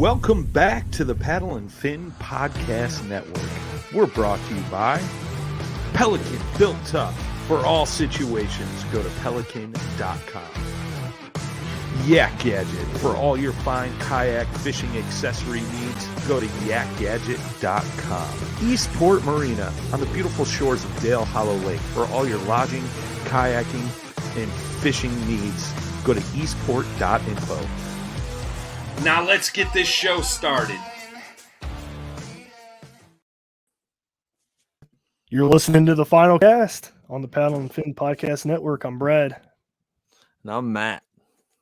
Welcome back to the Paddle and Fin Podcast Network. We're brought to you by Pelican, built tough for all situations. Go to pelican.com. Yak Gadget, for all your fine kayak fishing accessory needs. Go to yakgadget.com. Eastport Marina, on the beautiful shores of Dale Hollow Lake. For all your lodging, kayaking, and fishing needs, go to eastport.info. Now let's get this show started. You're listening to the final cast on the Paddle and Fin Podcast Network. I'm Brad. And I'm Matt.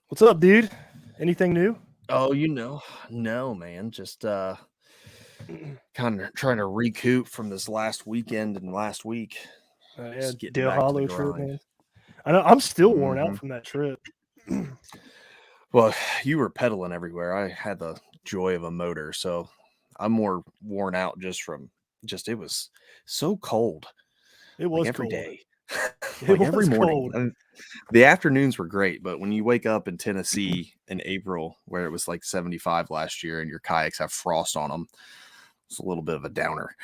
What's up, dude? Anything new? Oh, no, man. Just kind of trying to recoup from this last weekend and last week. Yeah, Dale Hollow trip, man. I know I'm still worn out from that trip. Well, you were pedaling everywhere. I had the joy of a motor, so I'm more worn out it was so cold. It was every cold. day. Every morning. And the afternoons were great, but when you wake up in Tennessee in April, where it was like 75 last year, and your kayaks have frost on them, it's a little bit of a downer.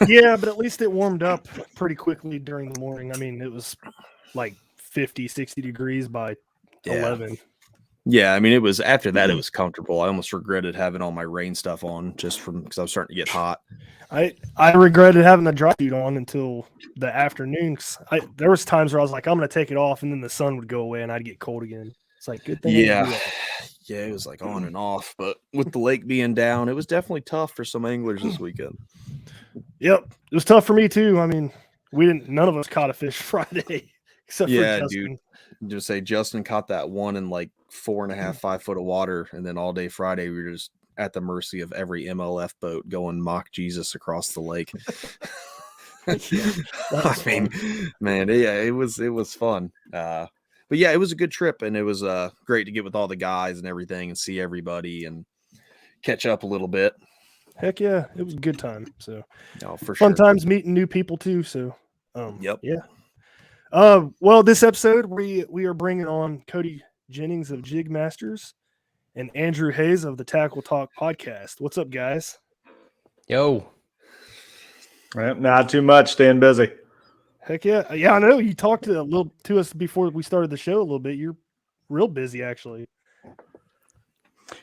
Yeah, but at least it warmed up pretty quickly during the morning. I mean, it was like 50, 60 degrees by 11. Yeah, I mean, it was after that, it was comfortable. I almost regretted having all my rain stuff on just because I was starting to get hot. I regretted having the dry suit on until the afternoon. There was times where I was like, I'm going to take it off, and then the sun would go away, and I'd get cold again. It's like, good thing. Yeah, it was like on and off. But with the lake being down, it was definitely tough for some anglers this weekend. Yep, it was tough for me too. I mean, none of us caught a fish Friday except for Justin. Dude. Just say Justin caught that one in like 4.5, 5 foot of water, and then all day Friday we were just at the mercy of every MLF boat going mock Jesus across the lake. I mean, man, it was fun. But yeah, it was a good trip, and it was great to get with all the guys and everything, and see everybody and catch up a little bit. Heck yeah, it was a good time. So, for fun sure. times meeting new people too. So, yep, yeah. Well, this episode we are bringing on Cody Jennings of Jigmasters and Andrew Hayes of the Tackle Talk podcast. What's up, guys? Yo. Not too much. Staying busy. Heck yeah. Yeah, I know. You talked a little to us before we started the show a little bit. You're real busy, actually.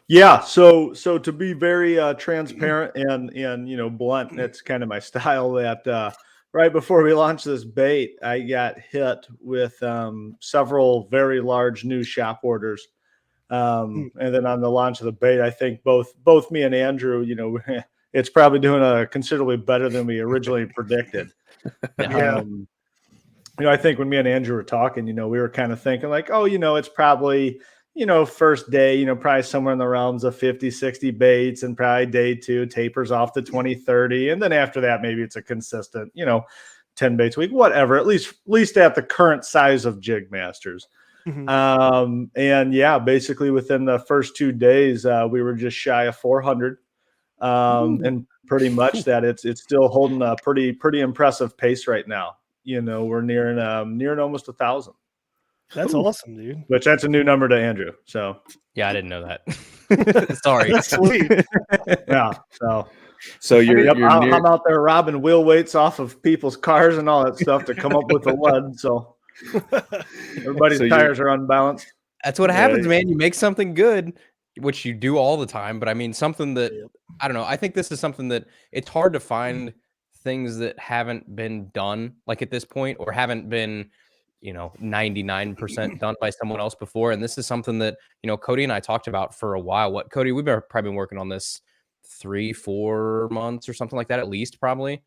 Yeah. So to be very transparent and blunt, that's kind of my style. That right before we launched this bait, I got hit with several very large new shop orders. And then on the launch of the bait, I think both me and Andrew, it's probably doing considerably better than we originally predicted. Yeah. I think when me and Andrew were talking, we were kind of thinking like, it's probably, first day, probably somewhere in the realms of 50, 60 baits, and probably day 2 tapers off to 20, 30. And then after that, maybe it's a consistent, 10 baits a week, whatever, at least at the current size of Jigmasters. Mm-hmm. And yeah, basically within the first 2 days, we were just shy of 400. And pretty much that it's still holding a pretty impressive pace right now. We're nearing almost 1,000. That's awesome, dude. Which that's a new number to Andrew. So yeah, I didn't know that. Sorry. That's sweet. Yeah. So I'm out there robbing wheel weights off of people's cars and all that stuff to come up with a lead. So everybody's tires are unbalanced. That's what happens, man. You make something good, which you do all the time. But I mean, something that, I don't know. I think this is something that it's hard to find things that haven't been done like at this point, or haven't been, 99% done by someone else before. And this is something that, Cody and I talked about for a while. Cody, we've probably been working on this 3-4 months or something like that, at least, probably.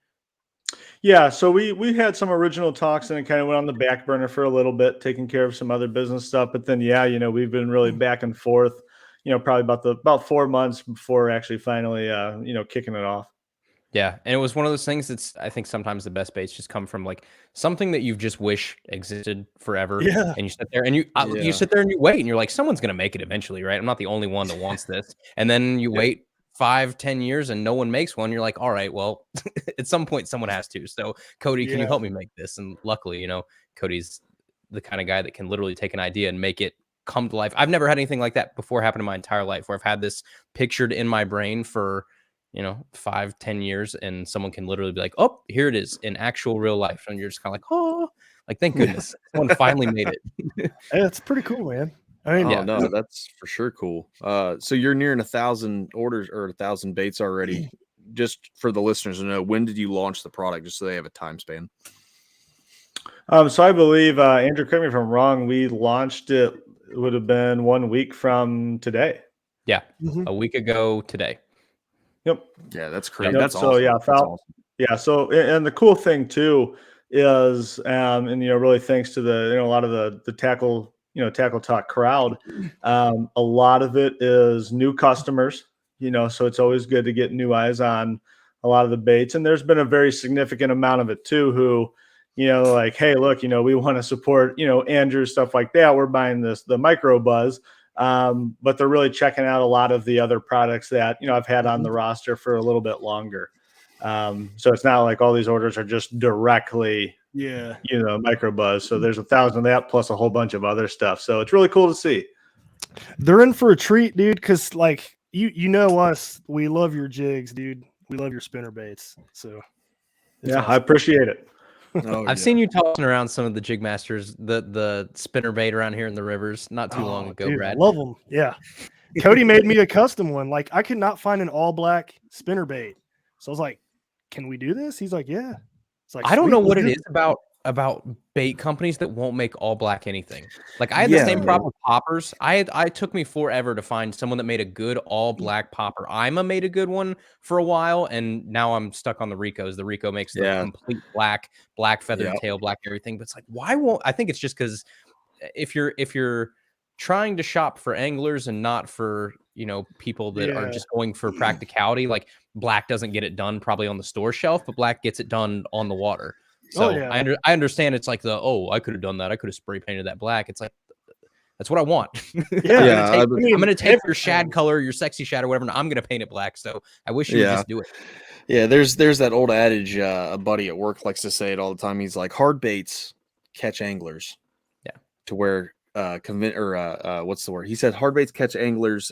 Yeah, so we had some original talks, and it kind of went on the back burner for a little bit, taking care of some other business stuff. But then, we've been really back and forth, probably about 4 months before actually finally, kicking it off. Yeah, and it was one of those things that's, I think sometimes the best baits just come from like something that you just wish existed forever. Yeah. And you sit there and you sit there and you wait, and you're like, someone's going to make it eventually, right? I'm not the only one that wants this. And then you wait 5-10 years and no one makes one. You're like, all right, well, at some point someone has to. So Cody, can you help me make this? And luckily, Cody's the kind of guy that can literally take an idea and make it come to life. I've never had anything like that before happen in my entire life, where I've had this pictured in my brain for 5-10 years, and someone can literally be like, oh, here it is in actual real life, and you're just kind of like, oh, like thank goodness someone finally made it. Hey, it's pretty cool, man. I mean, no, that's for sure cool. So you're nearing 1,000 orders or 1,000 baits already. Just for the listeners to know, when did you launch the product, just so they have a time span? So I believe, Andrew, correct me if I'm wrong, we launched it would have been 1 week from today. Yeah, a week ago today. Yep. Yeah, that's crazy. Yep. That's So awesome. yeah, That's awesome. yeah. So and the cool thing too is, and really thanks to the a lot of the tackle talk crowd, a lot of it is new customers. So it's always good to get new eyes on a lot of the baits, and there's been a very significant amount of it too who like, hey, look, we want to support Andrew, stuff like that. We're buying the-microbuzz. But they're really checking out a lot of the other products that I've had on the roster for a little bit longer. So it's not like all these orders are just directly microbuzz. So there's 1,000 of that plus a whole bunch of other stuff. So it's really cool to see. They're in for a treat, dude, because like you know us, we love your jigs, dude. We love your spinner baits. So yeah, awesome. I appreciate it. I've seen you tossing around some of the Jigmasters, the spinner bait around here in the rivers not too long ago, dude, Brad. Love them. Yeah. Cody made me a custom one. Like, I could not find an all black spinner bait. So I was like, can we do this? He's like, yeah. It's like, I don't know what it is about bait companies that won't make all black anything. Like, I had the same problem with poppers. I took me forever to find someone that made a good all black popper. Ima made a good one for a while, and now I'm stuck on the Ricos. The Rico makes the complete black feathered tail, black everything. But it's like, why won't I think it's just because if you're trying to shop for anglers and not for people that are just going for practicality, like black doesn't get it done probably on the store shelf, but black gets it done on the water. So I understand it's like I could have done that. I could have spray painted that black. It's like, that's what I want. I'm going to take your shad color, your sexy shad or whatever, and I'm going to paint it black. So I wish you would just do it. Yeah, there's that old adage, a buddy at work likes to say it all the time. He's like, hard baits catch anglers. Yeah. To where, what's the word? He said hard baits catch anglers,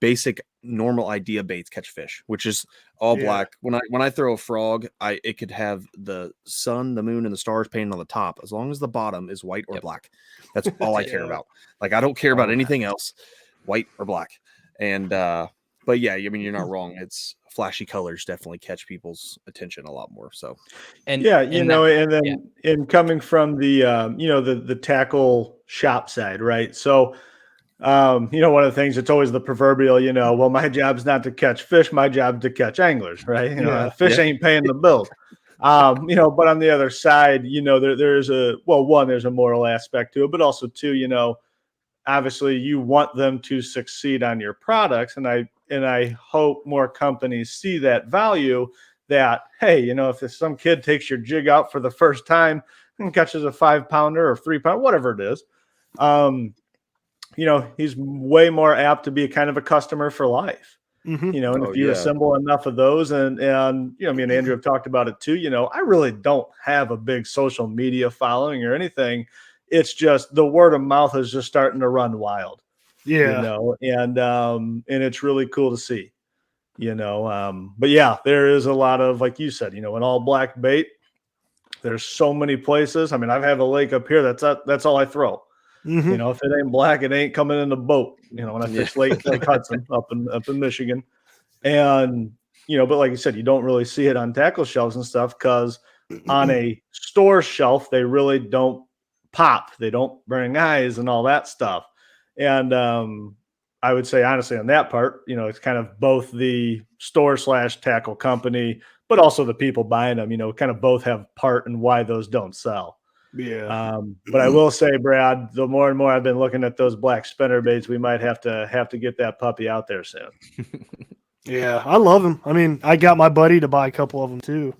basic normal idea baits catch fish, which is all black. When I throw a frog, it could have the sun, the moon, and the stars painted on the top, as long as the bottom is white or black. That's all I care about. Like, I don't care about anything else, white or black. And but yeah, I mean, you're not wrong. It's flashy colors definitely catch people's attention a lot more. So and then coming from the the tackle shop side, right? So one of the things, it's always the proverbial, well, my job's not to catch fish, my job's to catch anglers, right? Fish ain't paying the bills. But on the other side, there's there's a moral aspect to it, but also too, obviously you want them to succeed on your products. And I hope more companies see that value, that, hey, if some kid takes your jig out for the first time and catches a 5-pounder or 3-pounder, whatever it is, he's way more apt to be a kind of a customer for life. And if you assemble enough of those, and me and Andrew have talked about it too, I really don't have a big social media following or anything. It's just the word of mouth is just starting to run wild. And it's really cool to see, but yeah, there is a lot of, like you said, an all black bait. There's so many places. I mean, I have a lake up here. That's all I throw. If it ain't black, it ain't coming in the boat. When I fish Lake Hudson up in Michigan, and but like you said, you don't really see it on tackle shelves and stuff, because on a store shelf they really don't pop. They don't bring eyes and all that stuff. And I would say honestly on that part, it's kind of both the store / tackle company, but also the people buying them. Kind of both have part in why those don't sell. But I will say, Brad, the more and more I've been looking at those black spinner baits, we might have to get that puppy out there soon. Yeah, I love them. I mean, I got my buddy to buy a couple of them too.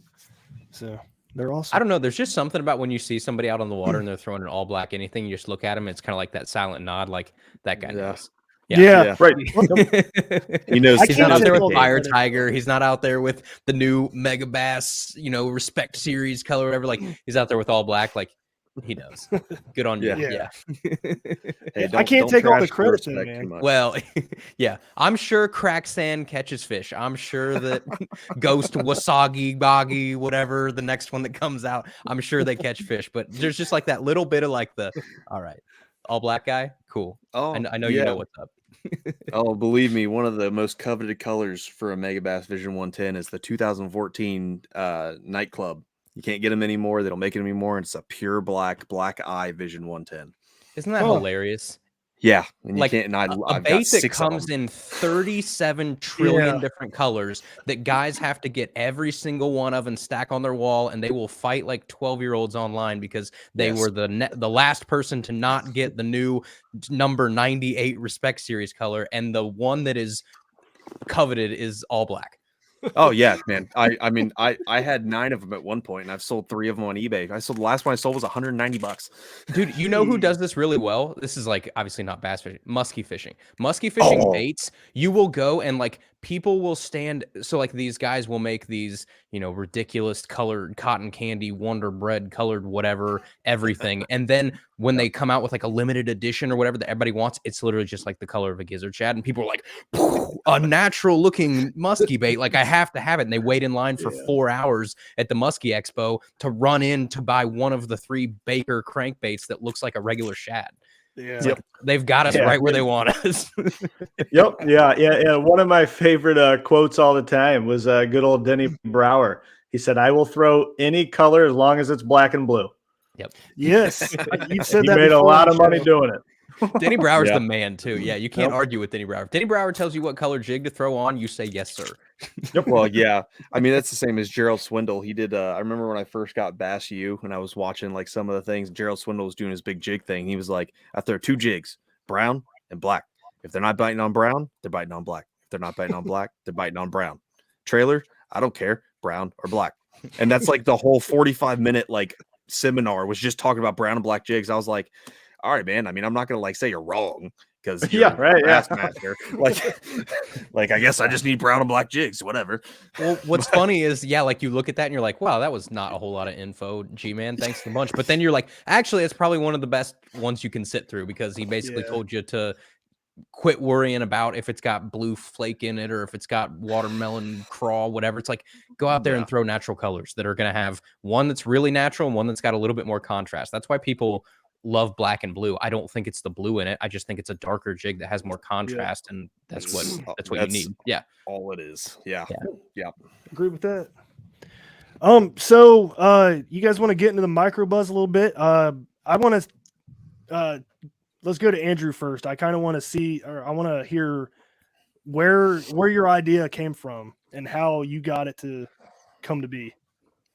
So they're awesome. I don't know. There's just something about when you see somebody out on the water and they're throwing an all black anything, you just look at them. It's kind of like that silent nod, like that guy knows. Yeah, right. He's not out there with Fire Tiger. He's not out there with the new Mega Bass, Respect Series color, whatever. Like, he's out there with all black. Like, He knows. Good on you. Yeah. Yeah. Hey, I can't don't take all the trash credit though, respect too man. much. Well, yeah. I'm sure crack sand catches fish. I'm sure that ghost wasagi boggy, whatever the next one that comes out, I'm sure they catch fish. But there's just like that little bit of like all right, all black guy, cool. Oh, I know yeah. you know what's up. Oh, believe me, one of the most coveted colors for a Megabass Vision 110 is the 2014 nightclub. You can't get them anymore. They don't make it anymore. And it's a pure black eye Vision 110. Isn't that hilarious? Yeah, and Like you can't. And a I've got bait that 6 of comes them. in 37 trillion different colors that guys have to get every single one of and stack on their wall, and they will fight like 12-year-olds online because they were the last person to not get the new number 98 Respect Series color, and the one that is coveted is all black. Oh yeah, man. I mean, I had 9 of them at one point, and I've sold 3 of them on eBay. The last one I sold was $190. Dude, you know who does this really well? This is like obviously not bass fishing, musky fishing. Musky fishing baits, you will go and like people will stand. So like these guys will make these, ridiculous colored cotton candy, Wonder Bread colored, whatever, everything. And then when they come out with like a limited edition or whatever that everybody wants, it's literally just like the color of a gizzard shad. And people are like, a natural looking musky bait. Like I have to have it. And they wait in line for 4 hours at the Muskie Expo to run in to buy one of the 3 Baker crankbaits that looks like a regular shad. Yeah. Like, they've got us right where they want us. Yep. Yeah. One of my favorite quotes all the time was good old Denny Brower. He said, "I will throw any color as long as it's black and blue." Yep. Yes. You've said He that made a before lot on of the money show. doing it. Denny Brower's Yeah. the man too. Yeah, you can't argue with Denny Brower. If Denny Brower tells you what color jig to throw on, you say yes, sir. Yep. Well, yeah. I mean, that's the same as Gerald Swindle. He did. I remember when I first got Bass U, and I was watching like some of the things. Gerald Swindle was doing his big jig thing. He was like, "I throw 2 jigs, brown and black. If they're not biting on brown, they're biting on black. If they're not biting on black, they're biting on brown. Trailer, I don't care, brown or black." And that's like the whole 45-minute like seminar was just talking about brown and black jigs. I was like, all right, man. I mean, I'm not gonna like say you're wrong because you're a Bassmaster. Like I guess I just need brown and black jigs, whatever. Well, what's funny is, like you look at that and you're like, wow, that was not a whole lot of info, G-Man. Thanks a bunch. But then you're like, actually, it's probably one of the best ones you can sit through because he basically told you to quit worrying about if it's got blue flake in it or if it's got watermelon crawl, whatever. It's like, go out there and throw natural colors that are going to have one that's really natural and one that's got a little bit more contrast. That's why people love black and blue. I don't think it's the blue in it. I just think it's a darker jig that has more contrast, and that's what you need. Yeah, all it is. Yeah. Agree with that. So you guys want to get into the microbuzz a little bit? I want to let's go to Andrew first. I kind of want to see, or I want to hear where your idea came from and how you got it to come to be.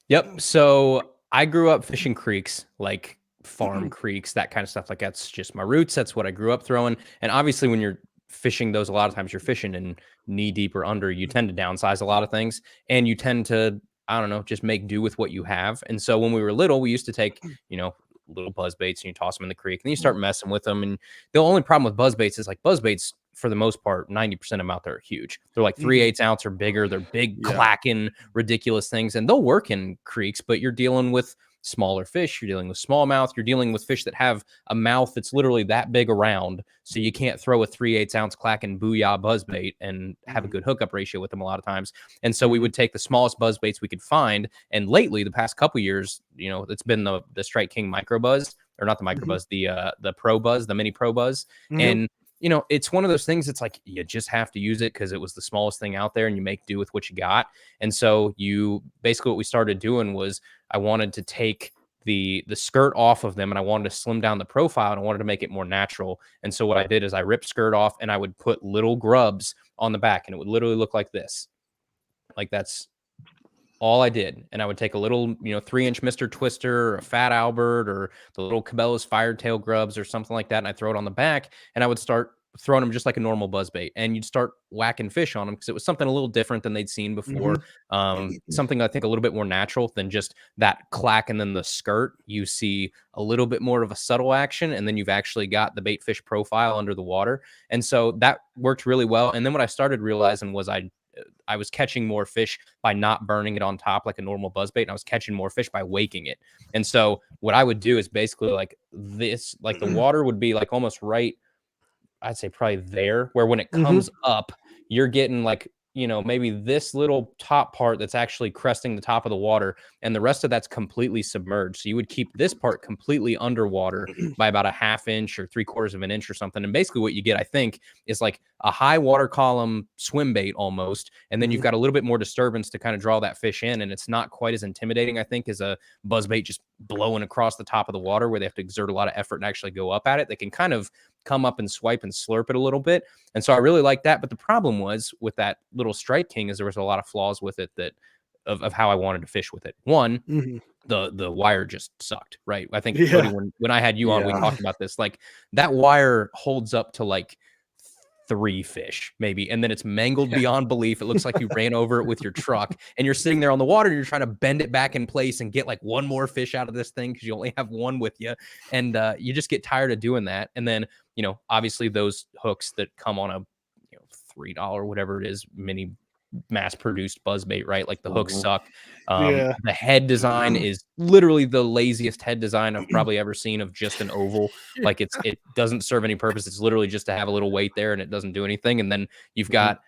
Yep. So I grew up fishing creeks, like farm creeks, that kind of stuff. Like that's just my roots. That's what I grew up throwing. And obviously when you're fishing those, a lot of times you're fishing in knee deep or under, you tend to downsize a lot of things and you tend to, I don't know, just make do with what you have. And so when we were little, we used to take, little buzz baits and you toss them in the creek and then you start messing with them. And the only problem with buzz baits is like buzz baits, for the most part, 90% of them out there are huge. They're like 3/8 ounce or bigger. They're big, clacking, ridiculous things. And they'll work in creeks, but you're dealing with smaller fish. You're dealing with smallmouth. You're dealing with fish that have a mouth that's literally that big around. So you can't throw a 3/8 ounce clacking booyah buzz bait and have a good hookup ratio with them a lot of times. And so we would take the smallest buzz baits we could find. And lately, the past couple years, it's been the Strike King microbuzz, or not the microbuzz, the Pro Buzz, the mini Pro Buzz. And it's one of those things. It's like you just have to use it because it was the smallest thing out there and you make do with what you got. And so basically what we started doing was I wanted to take the skirt off of them and I wanted to slim down the profile and I wanted to make it more natural. And so what I did is I ripped skirt off and I would put little grubs on the back and it would literally look like this. Like that's all I did. And I would take a little, 3-inch Mr. Twister or a Fat Albert or the little Cabela's Firetail grubs or something like that. And I throw it on the back and I would start throwing them just like a normal buzzbait. And you'd start whacking fish on them because it was something a little different than they'd seen before. Something I think a little bit more natural than just that clack and then the skirt. You see a little bit more of a subtle action and then you've actually got the bait fish profile under the water. And so that worked really well. And then what I started realizing was I I was catching more fish by not burning it on top like a normal buzzbait, and I was catching more fish by waking it. And so what I would do is basically like this, like the water would be like almost right, I'd say probably there, where when it comes up, you're getting like, you know, maybe this little top part that's actually cresting the top of the water, and the rest of that's completely submerged. So you would keep this part completely underwater by about a half inch or 3/4 of an inch or something. And basically what you get, I think, is like a high water column swim bait almost. And then you've got a little bit more disturbance to kind of draw that fish in. And it's not quite as intimidating, I think, as a buzz bait just blowing across the top of the water where they have to exert a lot of effort and actually go up at it. They can kind of come up and swipe and slurp it a little bit. And so I really like that. But the problem was with that little Strike King is there was a lot of flaws with it that of how I wanted to fish with it. One, the wire just sucked, right? I think Cody, when I had you on, we talked about this. Like that wire holds up to like 3 fish maybe, and then it's mangled beyond belief. It looks like you ran over it with your truck, and you're sitting there on the water and you're trying to bend it back in place and get like one more fish out of this thing because you only have one with you, and you just get tired of doing that. And then, you know, obviously those hooks that come on a, you know, $3 whatever it is mini mass-produced buzzbait, right? Like the hooks suck. The head design is literally the laziest head design I've probably ever seen of just an oval. Like it doesn't serve any purpose. It's literally just to have a little weight there, and it doesn't do anything. And then you've got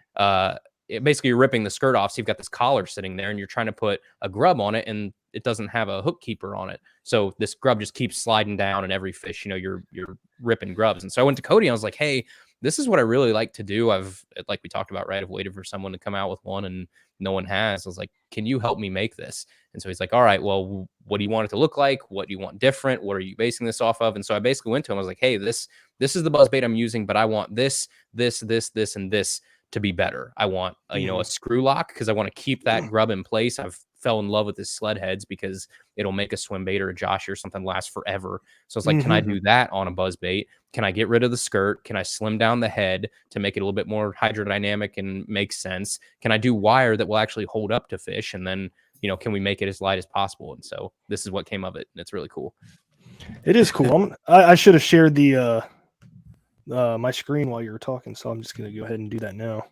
basically you're ripping the skirt off, so you've got this collar sitting there, and you're trying to put a grub on it, and it doesn't have a hook keeper on it. So this grub just keeps sliding down, and every fish, you know, you're ripping grubs. And so I went to Cody, and I was like, hey, this is what I really like to do. I've, like we talked about, right? I've waited for someone to come out with one and no one has. I was like, can you help me make this? And so he's like, all right, well, what do you want it to look like? What do you want different? What are you basing this off of? And so I basically went to him. I was like, hey, this is the buzzbait I'm using, but I want this, and this to be better. I want, you know, a screw lock because I want to keep that grub in place. I've fell in love with his sled heads because it'll make a swim bait or a Josh or something last forever. So it's like, can I do that on a buzz bait? Can I get rid of the skirt? Can I slim down the head to make it a little bit more hydrodynamic and make sense? Can I do wire that will actually hold up to fish? And then, you know, can we make it as light as possible? And so this is what came of it. And it's really cool. It is cool. I should have shared the my screen while you were talking, so I'm just going to go ahead and do that now.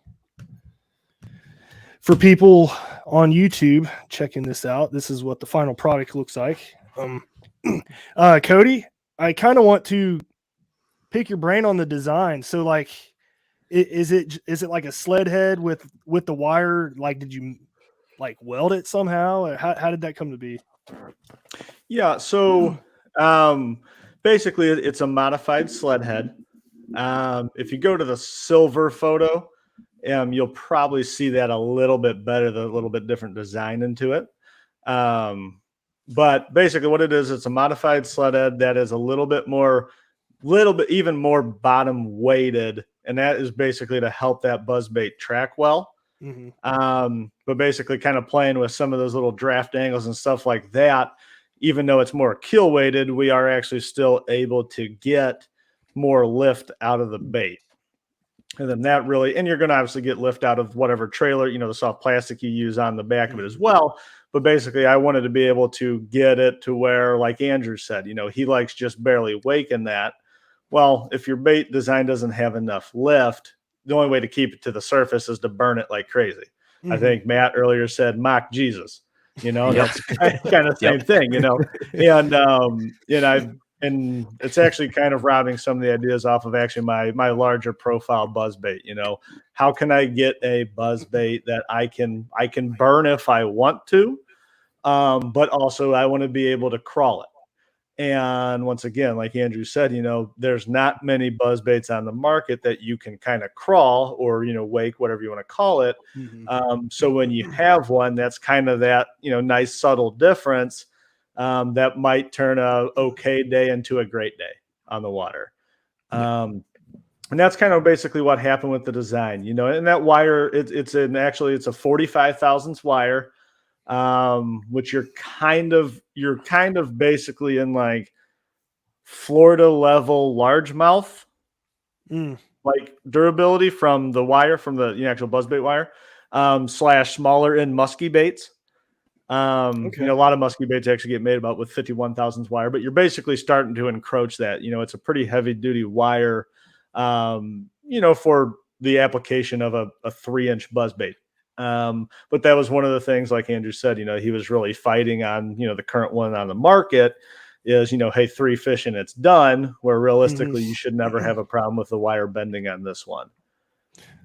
For people on YouTube checking this out, this is what the final product looks like. Cody, I kind of want to pick your brain on the design. So, like, is it like a sled head with the wire? Like, did you like weld it somehow? Or how did that come to be? Yeah. So, basically, it's a modified sled head. If you go to the silver photo, you'll probably see that a little bit better, the little bit different design into it. But basically what it is, it's a modified sled head that is a little bit even more bottom weighted. And that is basically to help that buzzbait track well. But basically kind of playing with some of those little draft angles and stuff like that, even though it's more keel weighted, we are actually still able to get more lift out of the bait. And then that really, and you're going to obviously get lift out of whatever trailer, you know, the soft plastic you use on the back of it as well. But basically I wanted to be able to get it to where, like Andrew said, you know, he likes just barely waking that. Well, if your bait design doesn't have enough lift, the only way to keep it to the surface is to burn it like crazy. I think Matt earlier said, mock Jesus, you know, that's kind of the same thing, you know, and, you know, and it's actually kind of robbing some of the ideas off of actually my larger profile buzz bait. You know, how can I get a buzz bait that I can burn if I want to, but also I want to be able to crawl it. And once again, like Andrew said, you know, there's not many buzz baits on the market that you can kind of crawl or, you know, wake, whatever you want to call it. So when you have one, that's kind of that, you know, nice subtle difference. That might turn a okay day into a great day on the water. And that's kind of basically what happened with the design, you know, and that wire, it's a 45 thousandths wire, which you're kind of basically in like Florida level largemouth, like durability from the wire, from the actual buzzbait wire, / smaller in musky baits. You know, a lot of musky baits actually get made about with 51 thousandths wire, but you're basically starting to encroach that. You know, it's a pretty heavy duty wire, you know, for the application of a 3-inch buzzbait. But that was one of the things, like Andrew said, he was really fighting on, the current one on the market is, hey, 3 fish and it's done, where realistically you should never have a problem with the wire bending on this one.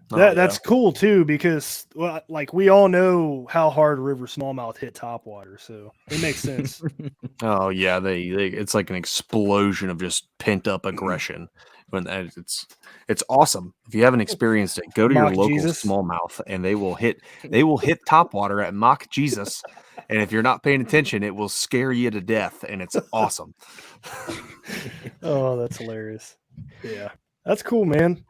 That's cool too, because like we all know how hard river smallmouth hit topwater, so it makes sense. Oh yeah, they it's like an explosion of just pent up aggression. When it's awesome. If you haven't experienced it, go to your Mock local Jesus. smallmouth, and they will hit topwater at Mock Jesus. And if you're not paying attention, it will scare you to death, and it's awesome. Oh, that's hilarious. Yeah, that's cool, man.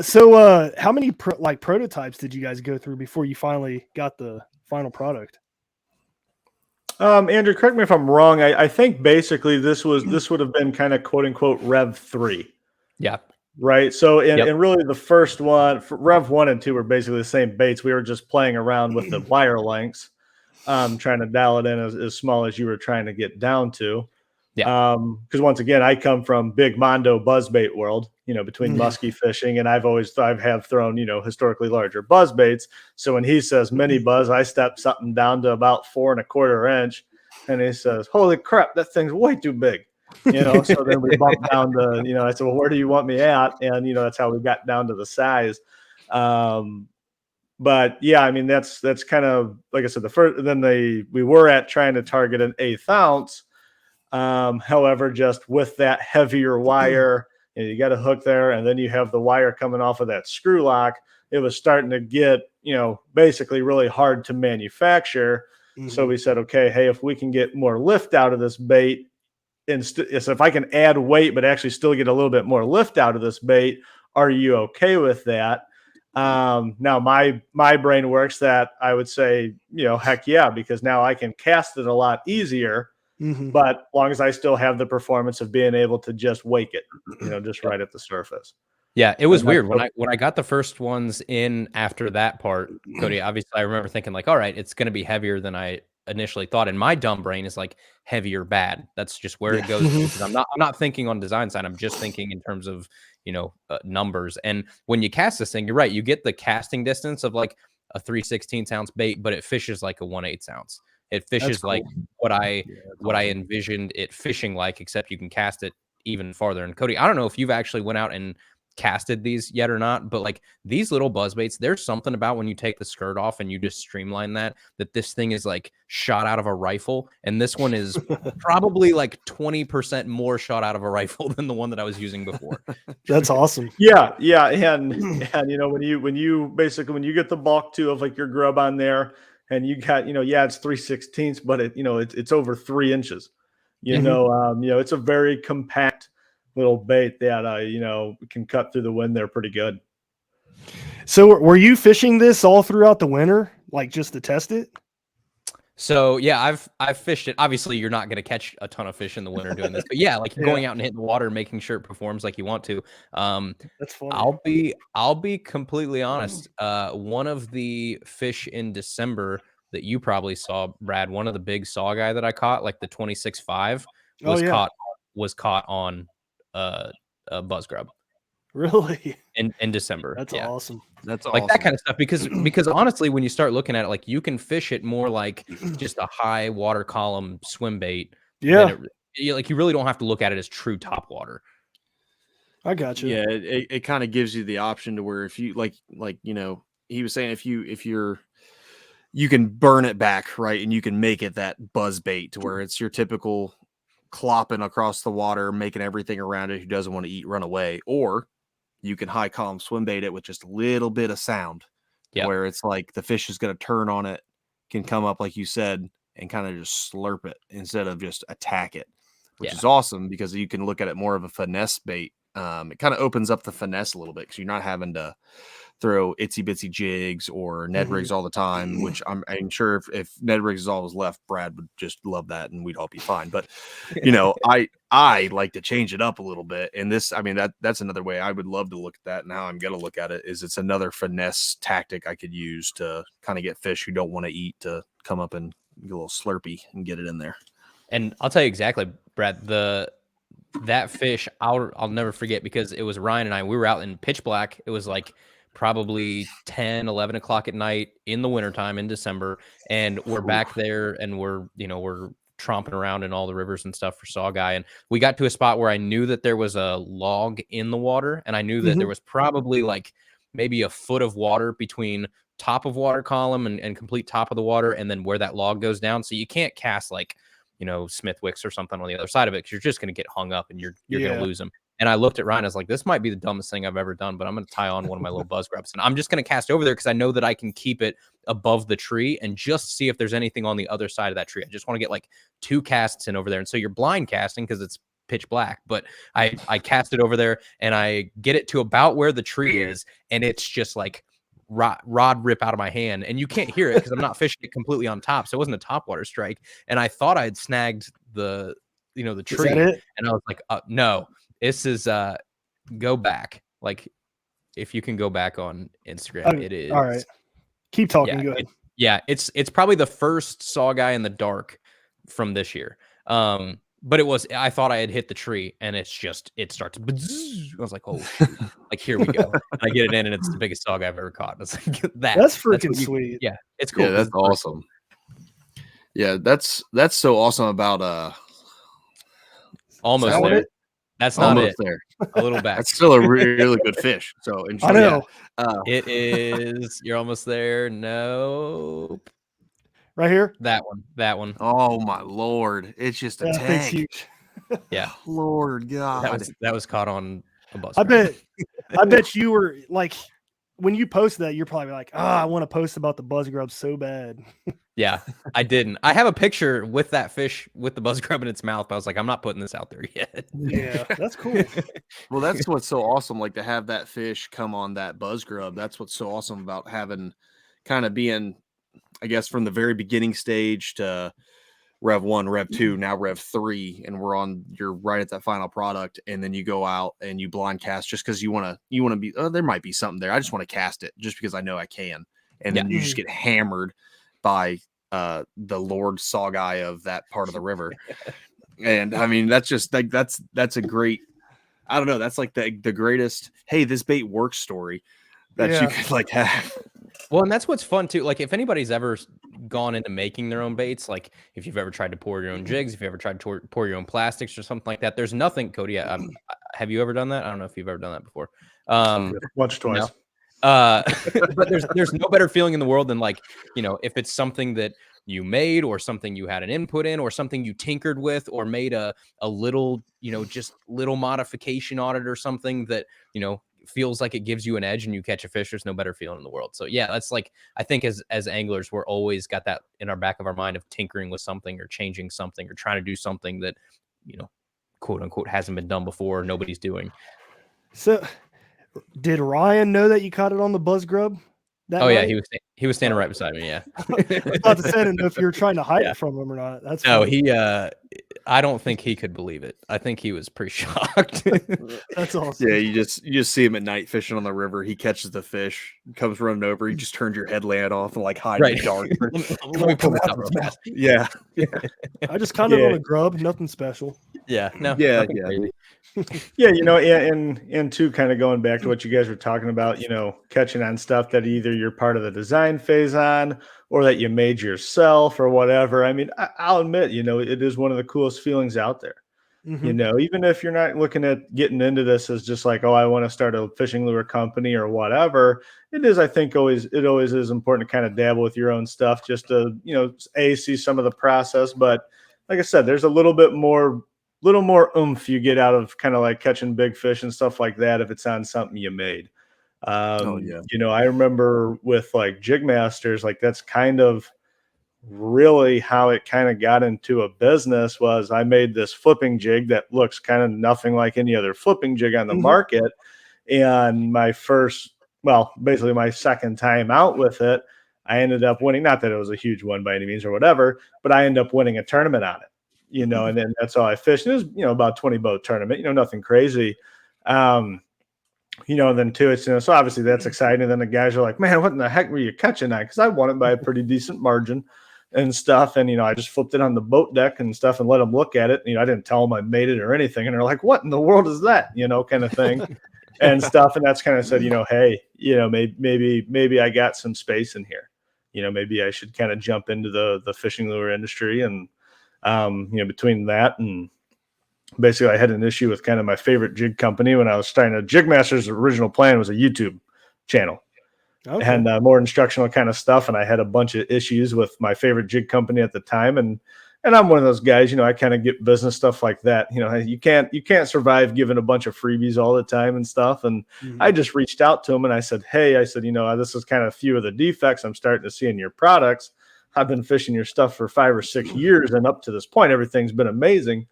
So how many prototypes did you guys go through before you finally got the final product? Andrew, correct me if I'm wrong. I think basically this would have been kind of quote unquote Rev 3. Yeah. Right. So and really the first one, Rev 1 and 2 were basically the same baits. We were just playing around with the wire lengths, trying to dial it in as small as you were trying to get down to. Yeah. Because once again, I come from big mondo buzzbait world, between musky fishing, and I have thrown, historically larger buzz baits. So when he says mini buzz, I step something down to about 4 1/4 inch, and he says, "Holy crap, that thing's way too big." So then we bumped down to, I said, "Well, where do you want me at?" And that's how we got down to the size. But yeah, I mean that's kind of like I said, the first. Then we were at trying to target an 1/8 ounce. However, just with that heavier wire, you got a hook there, and then you have the wire coming off of that screw lock. It was starting to get, basically really hard to manufacture. So we said, okay, hey, if we can get more lift out of this bait, so if I can add weight but actually still get a little bit more lift out of this bait, are you okay with that? Now my brain works that I would say, heck yeah, because now I can cast it a lot easier. But long as I still have the performance of being able to just wake it, just right at the surface. Yeah, it was weird when I got the first ones in after that part, Cody. Obviously, I remember thinking like, all right, it's going to be heavier than I initially thought. And my dumb brain is like heavier bad. That's just where it goes. Because I'm not thinking on design side. I'm just thinking in terms of numbers. And when you cast this thing, you're right. You get the casting distance of like a 3/16 ounce bait, but it fishes like a 1/8 ounce. It fishes like what I envisioned it fishing like, except you can cast it even farther. And Cody, I don't know if you've actually went out and casted these yet or not, but like these little buzz baits, there's something about when you take the skirt off and you just streamline that this thing is like shot out of a rifle. And this one is probably like 20% more shot out of a rifle than the one that I was using before. That's awesome. Yeah. And when you get the bulk too of like your grub on there, and you got, it's 3/16, but it's over 3 inches. It's a very compact little bait that can cut through the wind there pretty good. So were you fishing this all throughout the winter, like just to test it? So yeah, I've fished it. Obviously, you're not going to catch a ton of fish in the winter doing this, but yeah, like you're going out and hitting the water, making sure it performs like you want to. That's funny. I'll be completely honest. One of the fish in December that you probably saw, Brad, one of the big saw guy that I caught, like the 26.5, was caught on a buzz grub. Really? In December. That's awesome. That's like awesome. That kind of stuff because honestly, when you start looking at it, like you can fish it more like just a high water column swim bait. Yeah. Like you really don't have to look at it as true top water. I got you. Yeah, it kind of gives you the option to where if you like he was saying if you can burn it back, right, and you can make it that buzz bait to where it's your typical clopping across the water, making everything around it who doesn't want to eat run away, or you can high column swim bait it with just a little bit of sound, where it's like the fish is going to turn on it, can come up like you said, and kind of just slurp it instead of just attack it, which is awesome because you can look at it more of a finesse bait. It kind of opens up the finesse a little bit because you're not having to throw itsy bitsy jigs or Ned rigs all the time, which I'm sure if Ned rigs is always left, Brad would just love that and we'd all be fine. But I like to change it up a little bit. And this, I mean, that's another way I would love to look at that. And how I'm going to look at it is it's another finesse tactic I could use to kind of get fish who don't want to eat to come up and get a little slurpy and get it in there. And I'll tell you exactly, Brad, that fish I'll never forget because it was Ryan and I, we were out in pitch black. It was like probably 10, 11 o'clock at night in the wintertime in December. And we're back there and we're tromping around in all the rivers and stuff for Sawguy. And we got to a spot where I knew that there was a log in the water. And I knew that there was probably like maybe a foot of water between top of water column and complete top of the water. And then where that log goes down. So you can't cast like, Smithwicks or something on the other side of it, because you're just going to get hung up and you're going to lose them. And I looked at Ryan, I was like, this might be the dumbest thing I've ever done, but I'm going to tie on one of my little buzz grubs. And I'm just going to cast over there because I know that I can keep it above the tree and just see if there's anything on the other side of that tree. I just want to get like 2 casts in over there. And so you're blind casting because it's pitch black, but I cast it over there and I get it to about where the tree is. And it's just like rod rip out of my hand, and you can't hear it because I'm not fishing it completely on top. So it wasn't a top water strike. And I thought I had snagged the tree. And I was like, no. This is go back. Like, if you can go back on Instagram, it is. All right. Keep talking. Go ahead. It's probably the first Sawguy in the dark from this year. But I thought I had hit the tree, and it starts. I was like, oh, shoot. Like, here we go. And I get it in, and it's the biggest Sawguy I've ever caught. It's like that's freaking sweet. Yeah, it's cool. Yeah, that's awesome. Yeah, that's so awesome about almost there. That's not almost it. There. A little back. That's still a really good fish. So enjoy. I know. It is. You're almost there. Nope. Right here. That one. Oh my Lord! It's just a tank. Huge. Yeah. Lord God. That was caught on a bus. I bet you were like, when you posted that, you're probably like, I want to post about the buzz grub so bad. Yeah, I didn't. I have a picture with that fish with the buzz grub in its mouth, but I was like, I'm not putting this out there yet. Yeah, that's cool. Well, that's what's so awesome. Like, to have that fish come on that buzz grub. That's what's so awesome about having kind of being, I guess, from the very beginning stage to Rev 1, Rev 2, now Rev 3, and you're right at that final product, and then you go out and you blind cast just because you want to be, there might be something there. I just want to cast it just because I know I can. And then you just get hammered by the Lord Sawguy of that part of the river. And I mean, that's just like, that's a great, I don't know. That's like the greatest, hey, this bait works story that you could like have. Well, and that's what's fun too. Like, if anybody's ever gone into making their own baits, like if you've ever tried to pour your own jigs, if you ever tried to pour your own plastics or something like that, there's nothing, Cody. Have you ever done that? I don't know if you've ever done that before. Once, twice. No? But there's no better feeling in the world than, like, if it's something that you made or something you had an input in or something you tinkered with or made a little, just little modification on it or something that, feels like it gives you an edge and you catch a fish. There's no better feeling in the world. So yeah, that's like, I think as anglers, we're always got that in our back of our mind of tinkering with something or changing something or trying to do something that, quote unquote, hasn't been done before, nobody's doing. So did Ryan know that you caught it on the buzz grub? Yeah, he was standing right beside me. Yeah. I was about to say, if you're trying to hide it from him or not. That's no, funny. I don't think he could believe it. I think he was pretty shocked. That's awesome. Yeah, you just see him at night fishing on the river. He catches the fish, comes running over. You just turns your headlamp off and like hide in the dark. Let me pull this out real fast. Yeah. I just caught it on a grub, nothing special. Yeah, no. Yeah. Yeah, and two, kind of going back to what you guys were talking about, catching on stuff that either you're part of the design phase on or that you made yourself or whatever. I mean, I'll admit, it is one of the coolest feelings out there. Mm-hmm. Even if you're not looking at getting into this as just like, I want to start a fishing lure company or whatever. It is, I think, always is important to kind of dabble with your own stuff just to, see some of the process. But like I said, there's a little more oomph you get out of kind of like catching big fish and stuff like that if it's on something you made. I remember with like Jigmasters, like that's kind of really how it kind of got into a business. Was I made this flipping jig that looks kind of nothing like any other flipping jig on the market, and basically my second time out with it, I ended up winning. Not that it was a huge one by any means or whatever, but I ended up winning a tournament on it. And then that's all I fished. It was, about 20 boat tournament, nothing crazy. And then too, it's, so obviously that's exciting. And then the guys are like, man, what in the heck were you catching at? Cause I won it by a pretty decent margin and stuff. And, I just flipped it on the boat deck and stuff and let them look at it. I didn't tell them I made it or anything. And they're like, what in the world is that? Kind of thing and stuff. And that's kind of said, hey, maybe I got some space in here. Maybe I should kind of jump into the fishing lure industry. And, between that and basically I had an issue with kind of my favorite jig company when I was starting to. Jigmasters' original plan was a YouTube channel. Okay. And more instructional kind of stuff. And I had a bunch of issues with my favorite jig company at the time. And I'm one of those guys, I kind of get business stuff like that. You can't survive giving a bunch of freebies all the time and stuff. And I just reached out to him and I said, hey, this is kind of a few of the defects I'm starting to see in your products. I've been fishing your stuff for 5 or 6 years. And up to this point, everything's been amazing.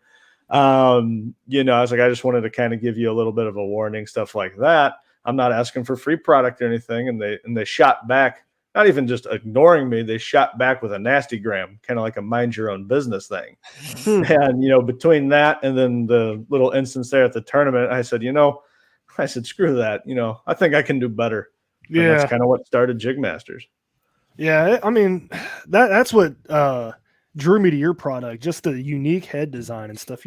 I was like, I just wanted to kind of give you a little bit of a warning, stuff like that. I'm not asking for free product or anything. And they shot back, not even just ignoring me. They shot back with a nasty gram, kind of like a mind your own business thing. And, between that and then the little instance there at the tournament, I said, screw that. I think I can do better. And that's kind of what started Jigmasters. Yeah. I mean, that's what, drew me to your product, just the unique head design and stuff.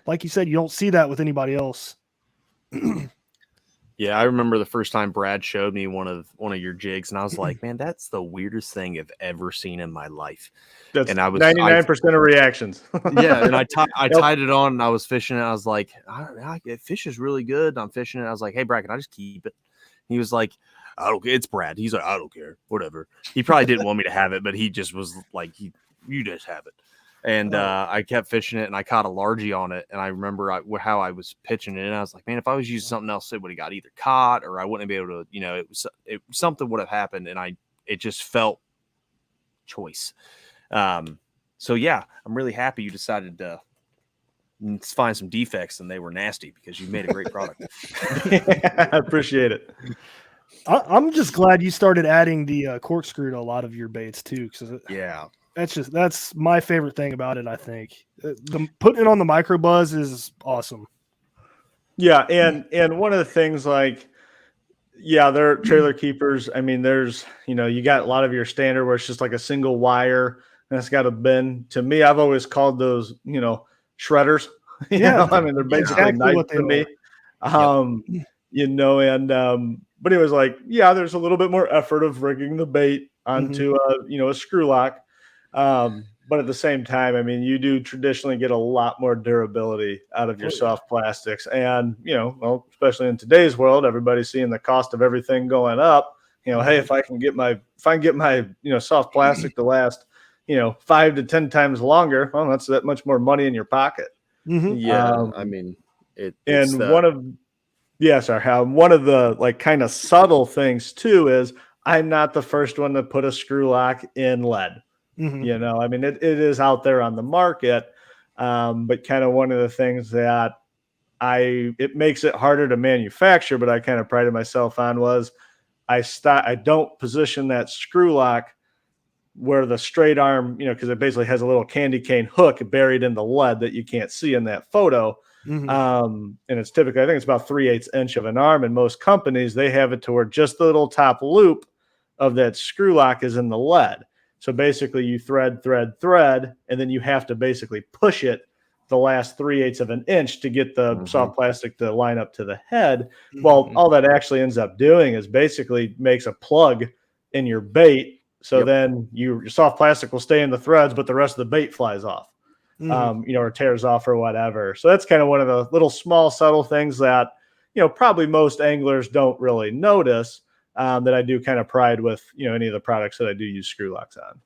Like you said, you don't see that with anybody else. Yeah, I remember the first time Brad showed me one of your jigs, and I was like, "Man, that's the weirdest thing I've ever seen in my life." And I was 99% of reactions. Yeah, and I tied it on, and I was fishing it. I was like, "It fishes really good." I'm fishing it. I was like, "Hey, Brad, can I just keep it?" He was like, "I don't care." It's Brad. He's like, "I don't care, whatever." He probably didn't want me to have it, but he just was like, "You just have it." And I kept fishing it, and I caught a largie on it. And I remember how I was pitching it, and I was like, man, if I was using something else, it would have got either caught or I wouldn't be able to, something would have happened. And it just felt choice. So yeah, I'm really happy you decided to find some defects, and they were nasty because you made a great product. I appreciate it. I'm just glad you started adding the corkscrew to a lot of your baits too. Yeah. That's my favorite thing about it. I think putting it on the microbuzz is awesome. Yeah. And one of the things they're trailer keepers. I mean, there's, you got a lot of your standard where it's just like a single wire and it's got a bend. To me, I've always called those, shredders. I mean, they're basically knives to me. But it was like, there's a little bit more effort of rigging the bait onto a screw lock. But at the same time, I mean, you do traditionally get a lot more durability out of your soft plastics. And, especially in today's world, everybody's seeing the cost of everything going up. Hey, if I can get my soft plastic to last, 5 to 10 times longer, well, that's that much more money in your pocket. Yeah. I mean, one of the kind of subtle things too is I'm not the first one to put a screw lock in lead. I mean, it is out there on the market, but kind of one of the things that it makes it harder to manufacture, but I kind of prided myself on was I don't position that screw lock where the straight arm, because it basically has a little candy cane hook buried in the lead that you can't see in that photo. And it's typically, I think it's about 3/8 inch of an arm. And most companies, they have it to where just the little top loop of that screw lock is in the lead. So basically you thread, and then you have to basically push it the last 3/8 of an inch to get the soft plastic to line up to the head. Well, all that actually ends up doing is basically makes a plug in your bait. So then your soft plastic will stay in the threads, but the rest of the bait flies off, or tears off or whatever. So that's kind of one of the little small subtle things that, probably most anglers don't really notice. That I do kind of pride with, any of the products that I do use screw locks on.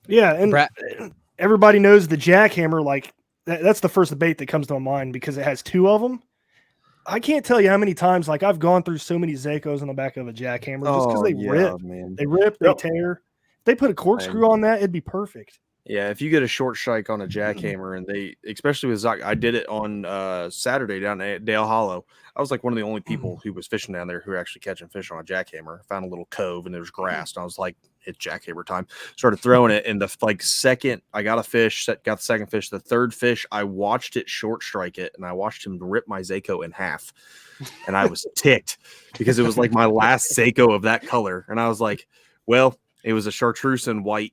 Yeah. And everybody knows the jackhammer, like that's the first bait that comes to my mind because it has 2 of them. I can't tell you how many times, I've gone through so many Zacos on the back of a jackhammer just because they rip, man. They rip, they tear. If they put a corkscrew on that, it'd be perfect. Yeah, if you get a short strike on a jackhammer, and especially with Zoc, I did it on Saturday down at Dale Hollow. I was like one of the only people who was fishing down there who were actually catching fish on a jackhammer. I found a little cove and there was grass, and I was like, it's jackhammer time. Started throwing it, and the second I got a fish, got the second fish, the third fish, I watched it short strike it, and I watched him rip my Zaco in half, and I was ticked because it was like my last Zaco of that color, and I was like, well, it was a chartreuse and white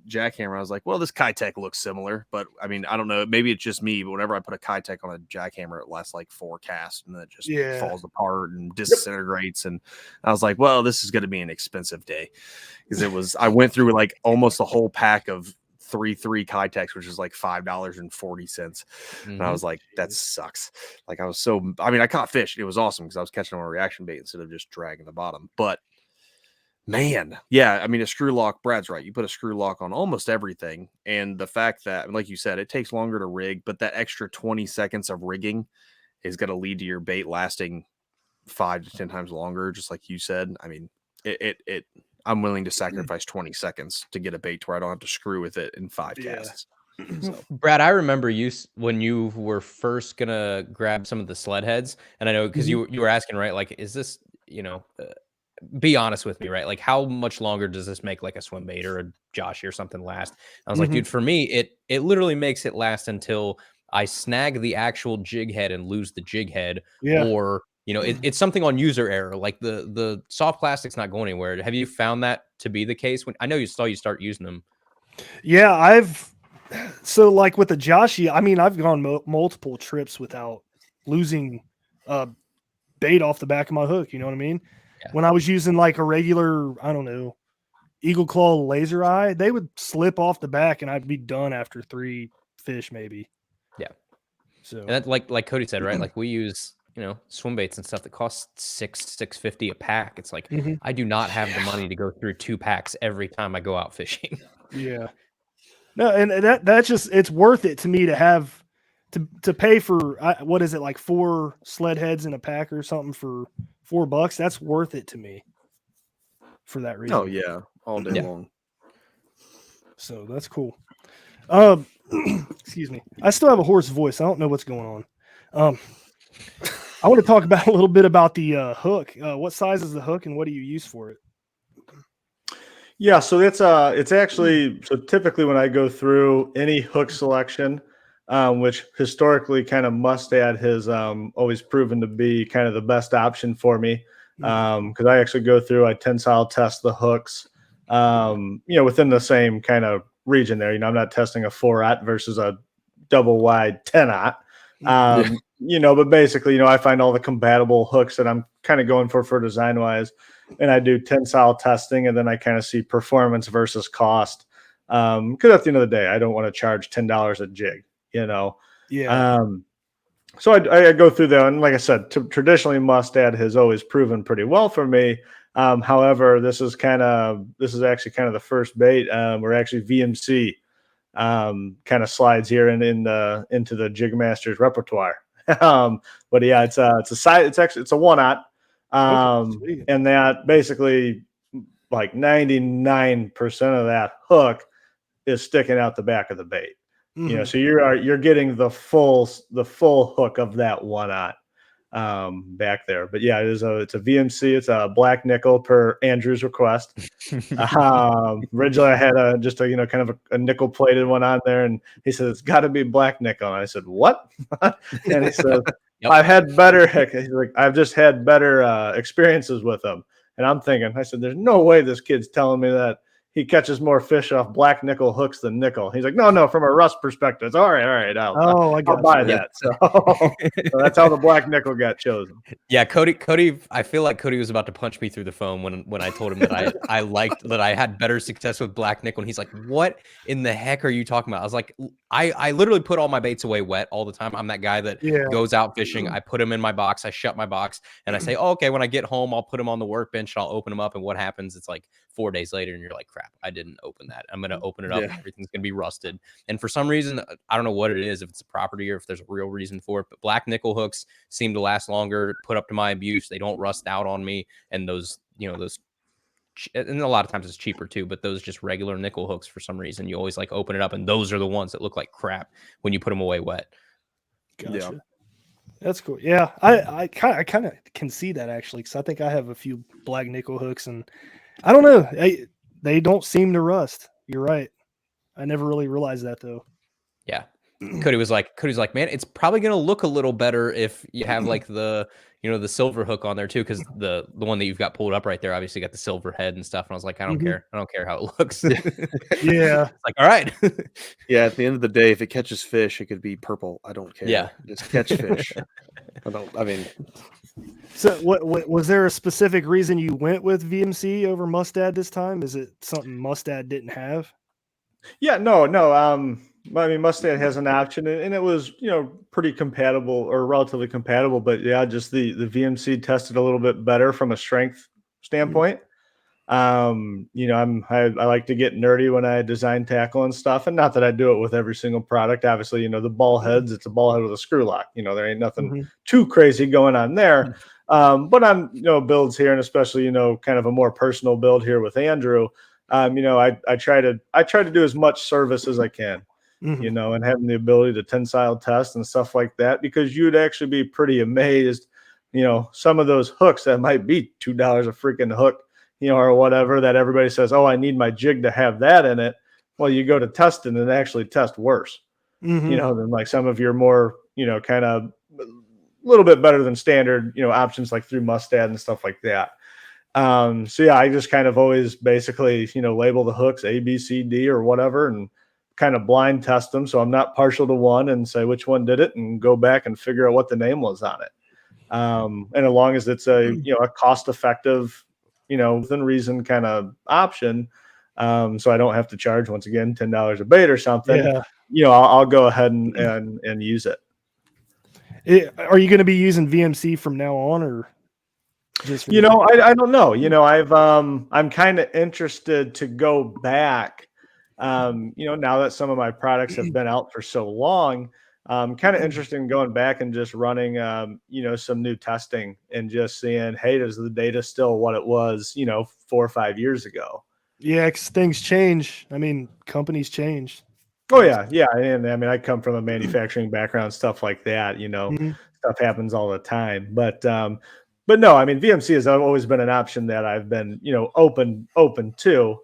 jackhammer, I was like, well, this Kitech looks similar, but I mean, I don't know. Maybe it's just me, but whenever I put a Kitech on a jackhammer, it lasts like 4 casts and then it just falls apart and disintegrates. And I was like, well, this is going to be an expensive day because I went through like almost a whole pack of 3 Kitechs, which is like $5.40. And I was like, that sucks. Like I caught fish. It was awesome because I was catching on a reaction bait instead of just dragging the bottom. But man, yeah, I mean, a screw lock, Brad's right. You put a screw lock on almost everything. And the fact that, like you said, it takes longer to rig, but that extra 20 seconds of rigging is going to lead to your bait lasting 5 to 10 times longer, just like you said. I mean, I'm willing to sacrifice 20 seconds to get a bait to where I don't have to screw with it in 5 casts. So. Brad, I remember you when you were first going to grab some of the sled heads. And I know because you were asking, right, like, is this, be honest with me, right? Like, how much longer does this make like a swim bait or a Joshy or something last? I was like, dude, for me, it literally makes it last until I snag the actual jig head and lose the jig head, or it's something on user error. Like the soft plastic's not going anywhere. Have you found that to be the case? When I know you start using them. Yeah, so like with the Joshy, I mean, I've gone multiple trips without losing bait off the back of my hook. You know what I mean? Yeah. When I was using like a regular, I don't know, Eagle Claw laser eye, they would slip off the back and I'd be done after 3 fish maybe. Yeah. So and that, like Cody said, right? Like we use, swim baits and stuff that cost $6.50 a pack. It's like, I do not have the money to go through 2 packs every time I go out fishing. Yeah. No, and that's just, it's worth it to me to have to pay for what is it, like 4 sled heads in a pack or something for $4. That's worth it to me for that reason. Oh yeah, all day long. So that's cool. Excuse me. I still have a hoarse voice. I don't know what's going on. I want to talk about a little bit about the hook. What size is the hook and what do you use for it? Yeah, so it's actually, so typically when I go through any hook selection, which historically kind of Mustad has always proven to be kind of the best option for me, because I actually go through, I tensile test the hooks, within the same kind of region there. I'm not testing a 4-aught versus a double wide 10-aught. But basically, I find all the compatible hooks that I'm kind of going for design wise, and I do tensile testing, and then I kind of see performance versus cost. Because at the end of the day, I don't want to charge $10 a jig, Yeah. So I go through that, and like I said, traditionally Mustad has always proven pretty well for me. However, this is actually kind of the first bait where actually VMC kind of slides here into the Jigmasters repertoire. But yeah, it's a 1-aught, and that basically like 99% of that hook is sticking out the back of the bait. So you're getting the full hook of that 1-aught back there. But yeah, it's a VMC. It's a black nickel per Andrew's request. Originally I had just a kind of a nickel plated one on there, and he said it's got to be black nickel. And I said, what? And he said, I've had better. He's like, I've just had better experiences with them. And I'm thinking, I said, there's no way this kid's telling me that he catches more fish off black nickel hooks than nickel. He's like, no, from a rust perspective. It's all right. I'll buy that. So, so that's how the black nickel got chosen. Yeah, Cody. I feel like Cody was about to punch me through the phone when I told him that I liked that I had better success with black nickel. And he's like, what in the heck are you talking about? I was like, I literally put all my baits away wet all the time. I'm that guy that goes out fishing. I put them in my box. I shut my box and I say, oh, okay, when I get home, I'll put them on the workbench and I'll open them up. And what happens? It's like 4 days later and you're like, crap, I didn't open that. I'm going to open it up and everything's going to be rusted. And for some reason, I don't know what it is, if it's a property or if there's a real reason for it, but black nickel hooks seem to last longer, put up to my abuse. They don't rust out on me. And those, and a lot of times it's cheaper too, but those just regular nickel hooks, for some reason, you always like open it up and those are the ones that look like crap when you put them away wet. Gotcha. Yeah. That's cool. Yeah. I kind of can see that actually, because I think I have a few black nickel hooks and I don't know. They don't seem to rust. You're right. I never really realized that though. Yeah. Cody was like, man, it's probably gonna look a little better if you have like the the silver hook on there too, because the one that you've got pulled up right there obviously got the silver head and stuff. And I was like, I don't care how it looks. Yeah. It's like, all right. Yeah, at the end of the day, if it catches fish, it could be purple. I don't care. Yeah. Just catch fish. I mean, So what was there a specific reason you went with VMC over Mustad this time? Is it something Mustad didn't have? Yeah, no. I mean, Mustad has an option, and it was, pretty compatible or relatively compatible. But yeah, just the VMC tested a little bit better from a strength standpoint. I like to get nerdy when I design tackle and stuff, and not that I do it with every single product. Obviously, the ball heads, it's a ball head with a screw lock. There ain't nothing too crazy going on there. But on builds here, and especially kind of a more personal build here with Andrew. I try to do as much service as I can. And having the ability to tensile test and stuff like that, because you'd actually be pretty amazed, some of those hooks that might be $2 a freaking hook, or whatever, that everybody says, oh, I need my jig to have that in it. Well, you go to test and it actually tests worse, than like some of your more, kind of a little bit better than standard, options like through Mustad and stuff like that. So yeah, I just kind of always basically, label the hooks A, B, C, D or whatever, and kind of blind test them. So I'm not partial to one and say which one did it and go back and figure out what the name was on it. And as long as it's a cost effective, within reason kind of option. So I don't have to charge, once again, $10 a bait or something. Yeah. I'll go ahead and use it. Are you going to be using VMC from now on, or just I don't know. I'm kind of interested to go back. Now that some of my products have been out for so long, I'm kind of interested in going back and just running, some new testing and just seeing, hey, does the data still what it was, 4 or 5 years ago? Yeah, 'cause things change. I mean, companies change. Oh yeah, yeah. And I mean, I come from a manufacturing background, stuff like that. Stuff happens all the time. But no, I mean, VMC has always been an option that I've been, open to.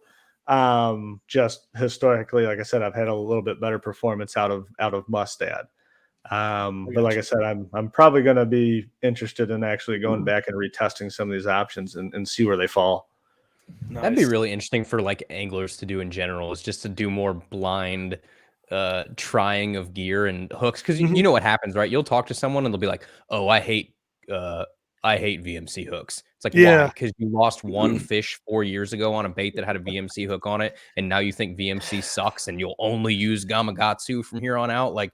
Just historically, like I said, I've had a little bit better performance out of Mustad. But like I said, I'm probably going to be interested in actually going back and retesting some of these options and see where they fall. Nice. That'd be really interesting for like anglers to do in general, is just to do more blind trying of gear and hooks. Because you know what happens, right? You'll talk to someone and they'll be like, oh, I hate VMC hooks. It's like, why? Because you lost one fish 4 years ago on a bait that had a VMC hook on it, and now you think VMC sucks and you'll only use Gamakatsu from here on out. Like,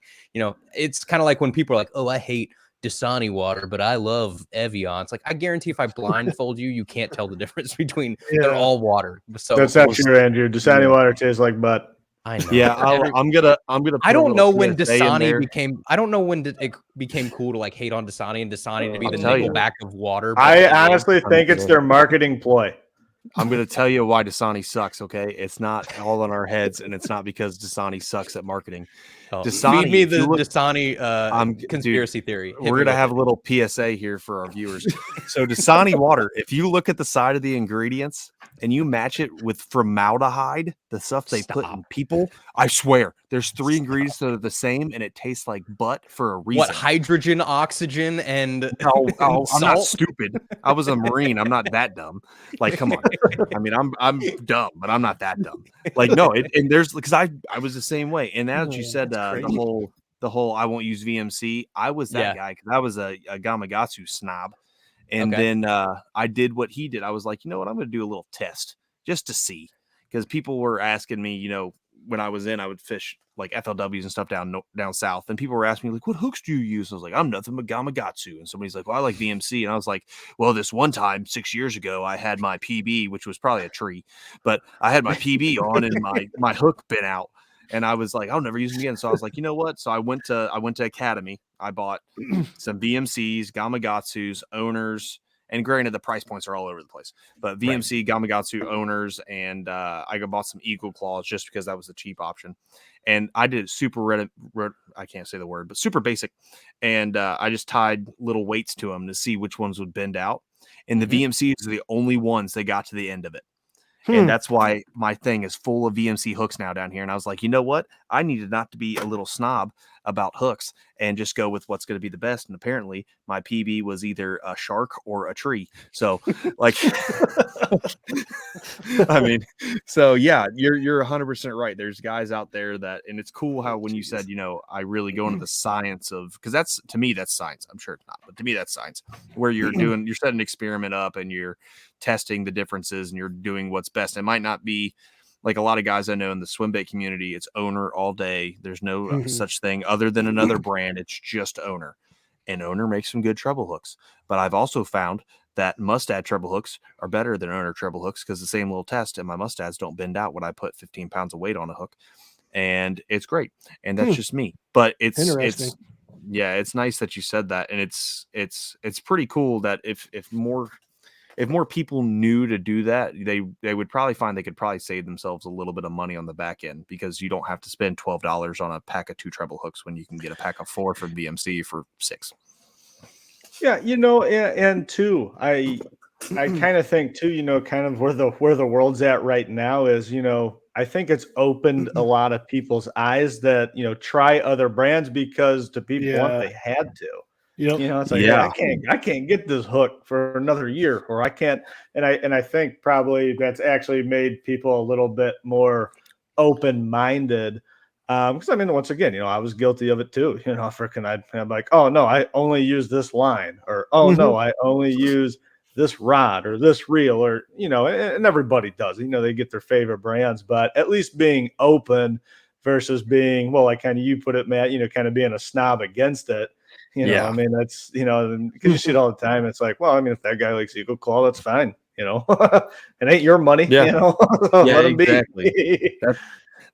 it's kind of like when people are like, oh, I hate Dasani water, but I love Evian. It's like, I guarantee if I blindfold you, you can't tell the difference between they're all water. So that's not true, Andrew. Dasani water tastes like butt. I know. Yeah, I'm gonna. I don't know when Dasani became. I don't know when it became cool to like hate on Dasani and Dasani to be the Nickelback of water. I honestly think it's their marketing ploy. I'm going to tell you why Dasani sucks, okay? It's not all in our heads, and it's not because Dasani sucks at marketing. Dasani, feed me the Dasani conspiracy theory. We're going to have a little PSA here for our viewers. So Dasani water, if you look at the side of the ingredients and you match it with formaldehyde, the stuff they put in people, I swear, there's 3 ingredients that are the same, and it tastes like butt for a reason. What, hydrogen, oxygen, and I'm not stupid. I was a Marine. I'm not that dumb. Like, come on. I mean, I'm dumb, but I'm not that dumb. Like, no, and there's, because I was the same way. And now that you said the whole I won't use VMC, I was that guy, because I was a Gamakatsu snob. And then I did what he did. I was like, you know what? I'm going to do a little test just to see, because people were asking me, when I was in, I would fish like FLWs and stuff down south, and people were asking me like, what hooks do you use? I was like, I'm nothing but Gamakatsu. And somebody's like, well, I like VMC. And I was like, well, this one time 6 years ago, I had my PB, which was probably a tree, but I had my PB on and my hook bent out. And I was like, I'll never use them again. So I was like, you know what? So I went to Academy. I bought some VMCs, Gamakatsus, owners, and granted, the price points are all over the place. But VMC, Gamakatsu, owners, and I bought some Eagle Claws just because that was the cheap option. And I did super I can't say the word, but super basic. And I just tied little weights to them to see which ones would bend out. And the VMCs are the only ones that got to the end of it. And that's why my thing is full of VMC hooks now down here. And I was like, you know what? I needed not to be a little snob about hooks and just go with what's going to be the best. And apparently my PB was either a shark or a tree. So like, I mean, so yeah, you're 100% right. There's guys out there that, and it's cool how when you said, I really go into the science of, because that's, to me, that's science. I'm sure it's not, but to me, that's science, where you're setting an experiment up and you're testing the differences and you're doing what's best. It might not be like a lot of guys I know in the swim bait community, it's owner all day. There's no such thing other than another brand. It's just owner, and owner makes some good treble hooks. But I've also found that mustad treble hooks are better than owner treble hooks, because the same little test, and my mustads don't bend out when I put 15 pounds of weight on a hook, and it's great. And that's just me. But it's nice that you said that, and it's pretty cool that if more people knew to do that, they would probably find they could probably save themselves a little bit of money on the back end, because you don't have to spend $12 on a pack of 2 treble hooks when you can get a pack of 4 from BMC for $6. Yeah, and too, I kind of think too, kind of where the world's at right now is, I think it's opened a lot of people's eyes that, try other brands, because to be blunt, they had to. Yep. It's like, I can't get this hook for another year, or I can't. And I think probably that's actually made people a little bit more open-minded. Because once again, I was guilty of it too. I'm like, oh no, I only use this line, or oh no, I only use this rod or this reel, or and everybody does. They get their favorite brands, but at least being open versus being, well, like kind of you put it, Matt, kind of being a snob against it. That's, because you see it all the time. It's like, well, if that guy likes Eagle Claw, that's fine. It ain't your money. Let him exactly.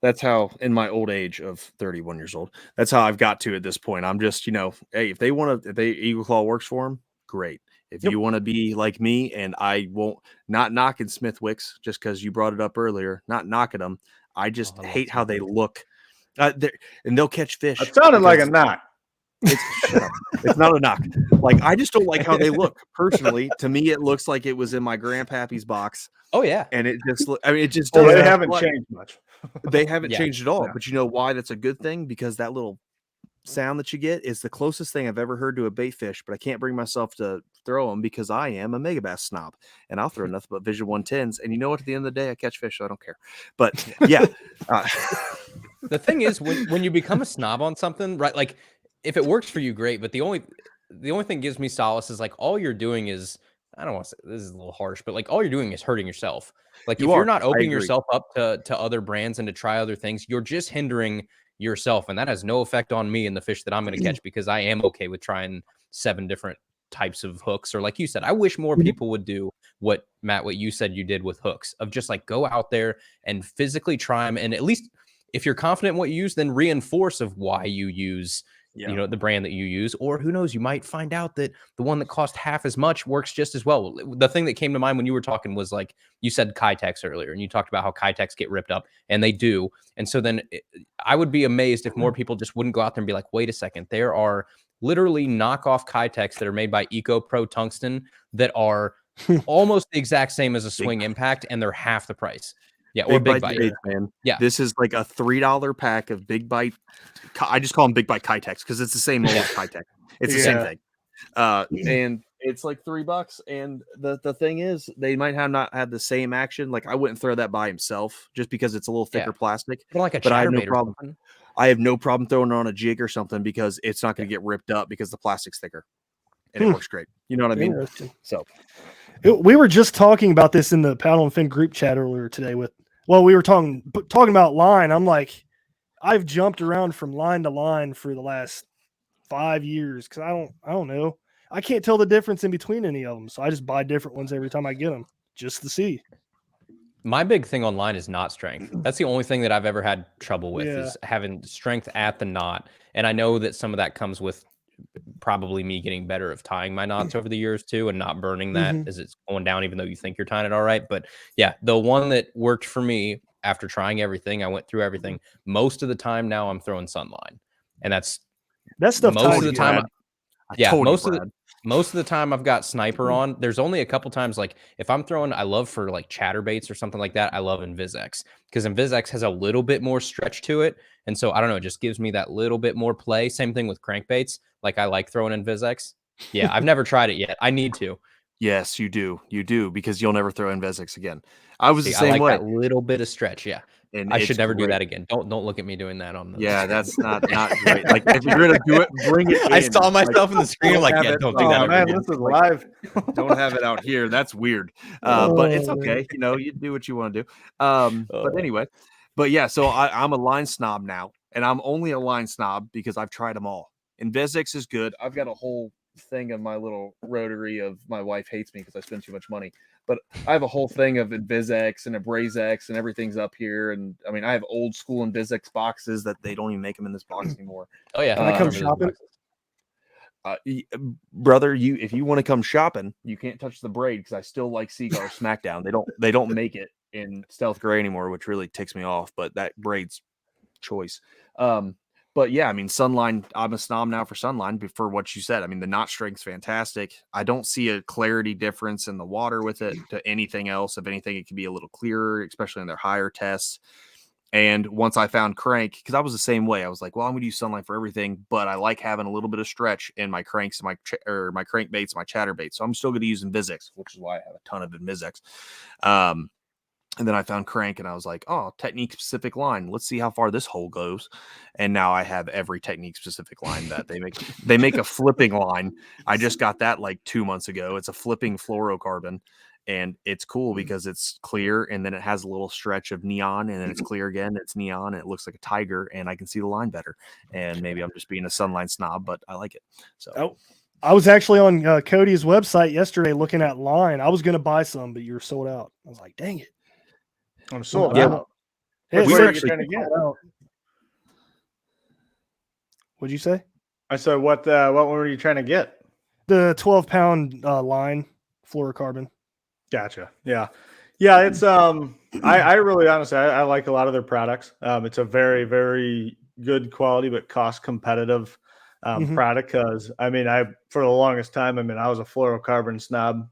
That's how, in my old age of 31 years old, that's how I've got to at this point. I'm just, hey, if Eagle Claw works for them, great. If you want to be like me, and I won't, not knocking Smith Wicks just because you brought it up earlier, not knocking them. I just hate how they look. And they'll catch fish. It sounded like a knock. It's not a knock. Like, I just don't like how they look. Personally, to me, it looks like it was in my grandpappy's box. Oh yeah, and it just, it just well, doesn't. They haven't changed much. They haven't changed at all. But you know why that's a good thing? Because that little sound that you get is the closest thing I've ever heard to a bait fish. But I can't bring myself to throw them because I am a megabass snob, and I'll throw nothing but Vision 110s. And you know what? At the end of the day, I catch fish, so I don't care. But yeah, the thing is, when you become a snob on something, right? Like, if it works for you, great. But the only thing gives me solace is like all you're doing is, I don't want to say this is a little harsh, but like all you're doing is hurting yourself. Like if you're not opening yourself up to other brands and to try other things, you're just hindering yourself. And that has no effect on me and the fish that I'm going to catch, because I am okay with trying 7 different types of hooks. Or like you said, I wish more people would do what you said you did with hooks, of just like go out there and physically try them. And at least if you're confident in what you use, then reinforce of why you use the brand that you use. Or who knows, you might find out that the one that cost half as much works just as well. The thing that came to mind when you were talking was, like you said, Kitex earlier, and you talked about how Kitex get ripped up, and they do. And so then I would be amazed if more people just wouldn't go out there and be like, wait a second, there are literally knockoff Kitex that are made by Eco Pro Tungsten that are almost the exact same as a Swing Impact, and they're half the price. Yeah, or Big Bite. Man. Yeah, this is like a $3 pack of Big Bite. I just call them Big Bite Kitex because it's the same old Kitex. It's the same thing. And it's like $3. And the thing is, they might have not had the same action. Like, I wouldn't throw that by himself just because it's a little thicker plastic. But I have no problem. I have no problem throwing it on a jig or something, because it's not going to get ripped up because the plastic's thicker, and it works great. You know what I mean? So we were just talking about this in the Paddle and Fin group chat earlier today we were talking about line. I'm like, I've jumped around from line to line for the last 5 years because I don't know. I can't tell the difference in between any of them, so I just buy different ones every time I get them just to see. My big thing online is knot strength. That's the only thing that I've ever had trouble with is having strength at the knot. And I know that some of that comes with probably me getting better of tying my knots over the years too, and not burning that as it's going down, even though you think you're tying it all right. But yeah, the one that worked for me after trying everything, I went through everything. Most of the time now I'm throwing Sunline, and that's stuff most of the time. Yeah, most of the time I've got sniper on. There's only a couple times, like if I'm throwing, I love for like chatterbaits or something like that. I love Invisex because Invisex has a little bit more stretch to it, and so I don't know, it just gives me that little bit more play. Same thing with crankbaits. Like I like throwing Invisex. Yeah, I've never tried it yet. I need to. Yes, you do. You do, because you'll never throw Invisex again. I was the I same like way. that little bit of stretch. Yeah. And I should never do great. that again. Don't look at me doing that on those. Yeah, that's not great. Like if you're gonna do it, bring it in. I saw myself in the screen. I'm like, yeah, don't do that. Oh man, again. this is live. Don't have it out here. That's weird. But it's okay. You know, you do what you want to do. But anyway, but yeah, so I'm a line snob now, and I'm only a line snob because I've tried them all. Invisex is good. I've got a whole thing of my little rotary of my wife hates me because I spend too much money, but I have a whole thing of Invisex and Abrazex and everything's up here. And I mean, I have old school Invisex boxes that they don't even make them in this box anymore. Oh yeah. Can I come shopping? Brother, if you want to come shopping, you can't touch the braid because I still like Seagar Smackdown. They don't make it in stealth gray anymore, which really ticks me off, but that braid's choice. But yeah, I mean, Sunline, I'm a snob now for Sunline for what you said. I mean, the knot strength's fantastic. I don't see a clarity difference in the water with it to anything else. If anything, it can be a little clearer, especially in their higher tests. And once I found crank, because I was the same way, I was like, well, I'm going to use Sunline for everything, but I like having a little bit of stretch in my cranks, my crankbaits, my chatterbaits. So I'm still going to use Invisex, which is why I have a ton of Invisex. And then I found crank and I was like, oh, technique specific line. Let's see how far this hole goes. And now I have every technique specific line that they make. They make a flipping line. I just got that like 2 months ago. It's a flipping fluorocarbon. And it's cool because it's clear and then it has a little stretch of neon and then it's clear again. It's neon and it looks like a tiger and I can see the line better. And maybe I'm just being a Sunline snob, but I like it. So I was actually on Cody's website yesterday looking at line. I was going to buy some, but you were sold out. I was like, dang it. I'm sold Yeah. out. Yeah, What we were were you actually trying to get? What'd you say? I said, what were you trying to get? The 12-pound line fluorocarbon. Gotcha. Yeah. It's I really honestly I like a lot of their products. It's a very, very good quality but cost competitive product, because I mean, for the longest time, I mean, I was a fluorocarbon snob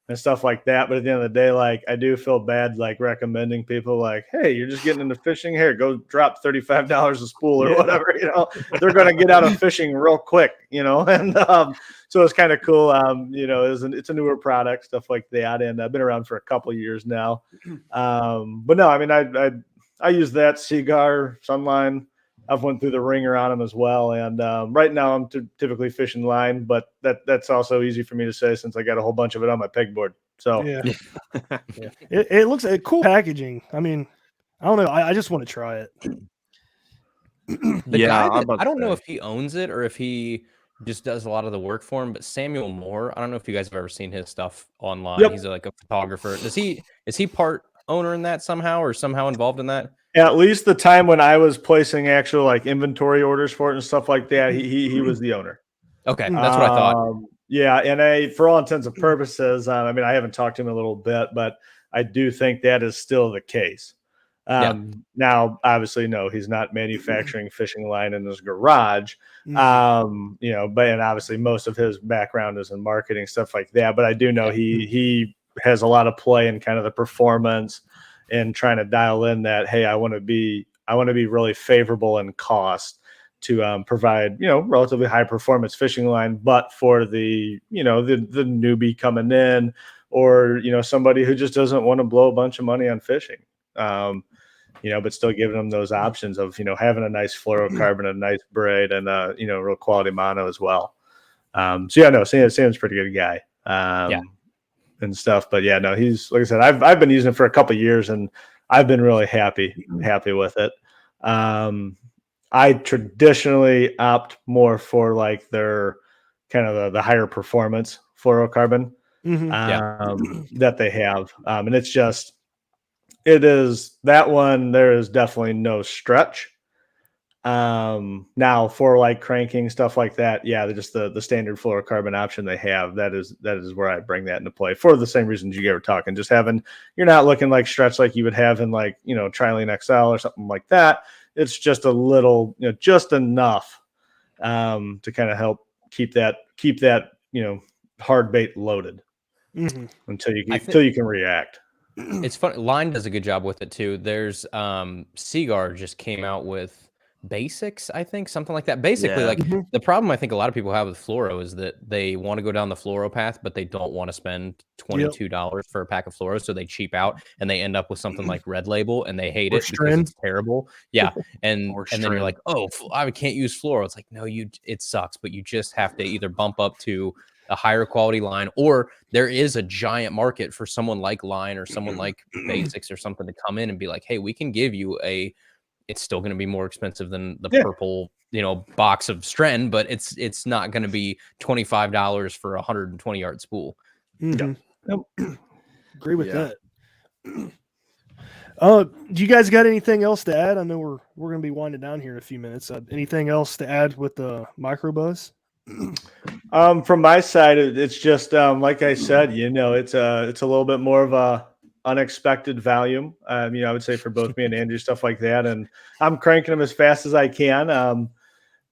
and stuff like that, but at the end of the day, like, I do feel bad like recommending people like, hey, you're just getting into fishing, here, go drop $35 a spool or whatever, you know. They're going to get out of fishing real quick, you know. And so it's kind of cool. You know, it's a newer product, stuff like that, and I've been around for a couple years now. But no, I mean, I use that Seagar Sunline. I've went through the ringer on them as well, and right now I'm typically fishing line, but that's also easy for me to say since I got a whole bunch of it on my pegboard. So yeah. It looks like cool packaging. I mean, I don't know. I just want to try it. I don't know if he owns it or if he just does a lot of the work for him, but Samuel Moore, I don't know if you guys have ever seen his stuff online. Yep. He's like a photographer. Is he part owner in that somehow or somehow involved in that? At least the time when I was placing actual like inventory orders for it and stuff like that, he was the owner. Okay, that's what I thought. Yeah, and for all intents and purposes, I mean, I haven't talked to him in a little bit, but I do think that is still the case. Now, obviously, no, he's not manufacturing fishing line in his garage. You know, and obviously most of his background is in marketing, stuff like that. But I do know he has a lot of play in kind of the performance and trying to dial in that, hey, I want to be really favorable in cost to provide, you know, relatively high performance fishing line, but for the, you know, the newbie coming in, or, you know, somebody who just doesn't want to blow a bunch of money on fishing, you know, but still giving them those options of, you know, having a nice fluorocarbon, a nice braid, and you know, real quality mono as well. So yeah, no, Sam's a pretty good guy. And stuff, but yeah, no, he's, like I said, I've been using it for a couple of years and I've been really happy with it. I traditionally opt more for like their kind of the higher performance fluorocarbon that they have, and it is that one. There is definitely no stretch. Now for like cranking stuff like that, yeah, just the standard fluorocarbon option they have, that is where I bring that into play for the same reasons you guys were talking. Just you're not looking like stretch like you would have in like, you know, Trilene XL or something like that. It's just a little, you know, just enough to kind of help keep that hard bait loaded until you can react. It's fun. Line does a good job with it too. There's Seaguar just came out with basics, I think, something like that. Basically, like the problem I think a lot of people have with fluoro is that they want to go down the fluoro path, but they don't want to spend $22 for a pack of fluoro, so they cheap out and they end up with something like Red Label, and they hate it because it's terrible. Yeah, and then you're like, oh, I can't use fluoro. It's like, no, it sucks, but you just have to either bump up to a higher quality line, or there is a giant market for someone like Line or someone like Basics or something to come in and be like, hey, we can give you it's still going to be more expensive than the purple, box of Stren, but it's not going to be $25 for a 120-yard spool. Agree with that. Do you guys got anything else to add? I know we're going to be winding down here in a few minutes. Anything else to add with the microbuzz? From my side, it's just like I said, it's a little bit more of a unexpected volume. I would say for both me and Andrew, stuff like that, and I'm cranking them as fast as I can.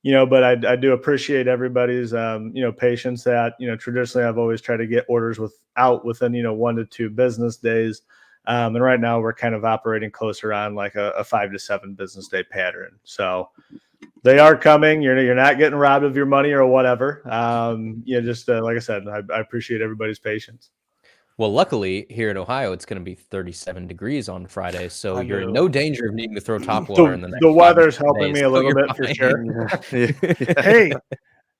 But I do appreciate everybody's patience. That traditionally I've always tried to get orders within 1 to 2 business days, and right now we're kind of operating closer on like a 5 to 7 business day pattern. So they are coming. You're not getting robbed of your money or whatever. Like I said, I appreciate everybody's patience. Well, luckily here in Ohio, it's going to be 37 degrees on Friday, so you're in no danger of needing to throw top water in the next. The weather's helping me a little bit for sure. Hey,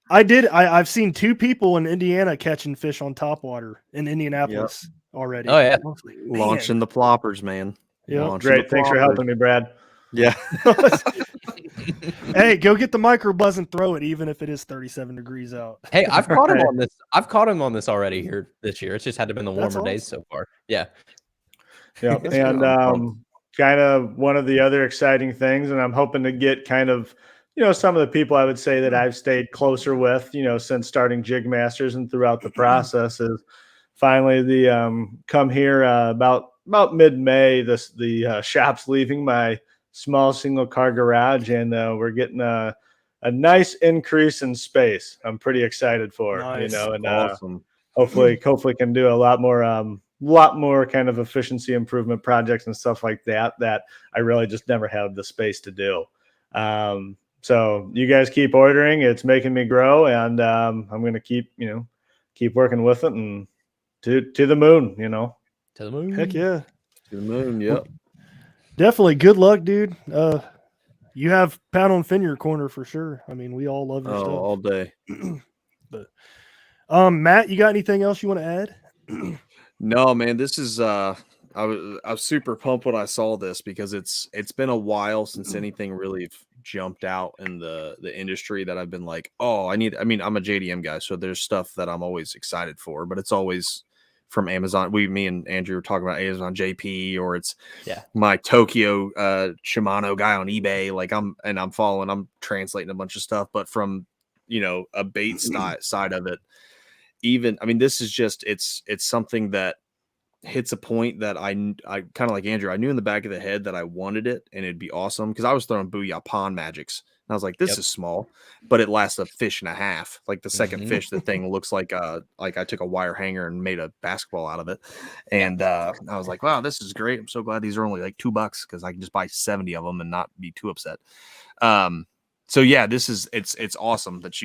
I've seen 2 people in Indiana catching fish on top water in Indianapolis already. Oh yeah, launching the ploppers, man. Yeah, great. Thanks for helping me, Brad. Yeah. Hey, go get the microbuzz and throw it, even if it is 37 degrees out. Hey, I've caught him on this. I've caught him on this already here this year. It's just had to been the warmer days so far. Yeah. Yeah. And kind of one of the other exciting things, and I'm hoping to get kind of, some of the people I would say that I've stayed closer with, since starting Jigmasters and throughout the process, is finally come here about mid-May. The shop's leaving my small single car garage, and we're getting a nice increase in space. I'm pretty excited for. Nice. And Awesome. hopefully can do a lot more kind of efficiency improvement projects and stuff like that I really just never had the space to do. So you guys keep ordering. It's making me grow, and I'm going to keep working with it and to the moon. To the moon. Heck yeah. To the moon. Yep. Definitely. Good luck, dude. You have Paddle and Fin your corner for sure. I mean, we all love your stuff all day. But Matt, you got anything else you want to add? No, man. This is I was super pumped when I saw this, because it's been a while since anything really jumped out in the industry that I've been like, I'm a JDM guy, so there's stuff that I'm always excited for, but it's always from Amazon. Me and Andrew were talking about Amazon JP, or it's my Tokyo Shimano guy on eBay. Like I'm translating a bunch of stuff, but from a bait side of it, this is just it's something that hits a point that I kind of like Andrew. I knew in the back of the head that I wanted it, and it'd be awesome, because I was throwing Booyah Pond Magics. And I was like, this is small, but it lasts a fish and a half. Like the second fish, the thing looks like I took a wire hanger and made a basketball out of it. And I was like, wow, this is great. I'm so glad these are only like $2, because I can just buy 70 of them and not be too upset. So yeah, it's awesome that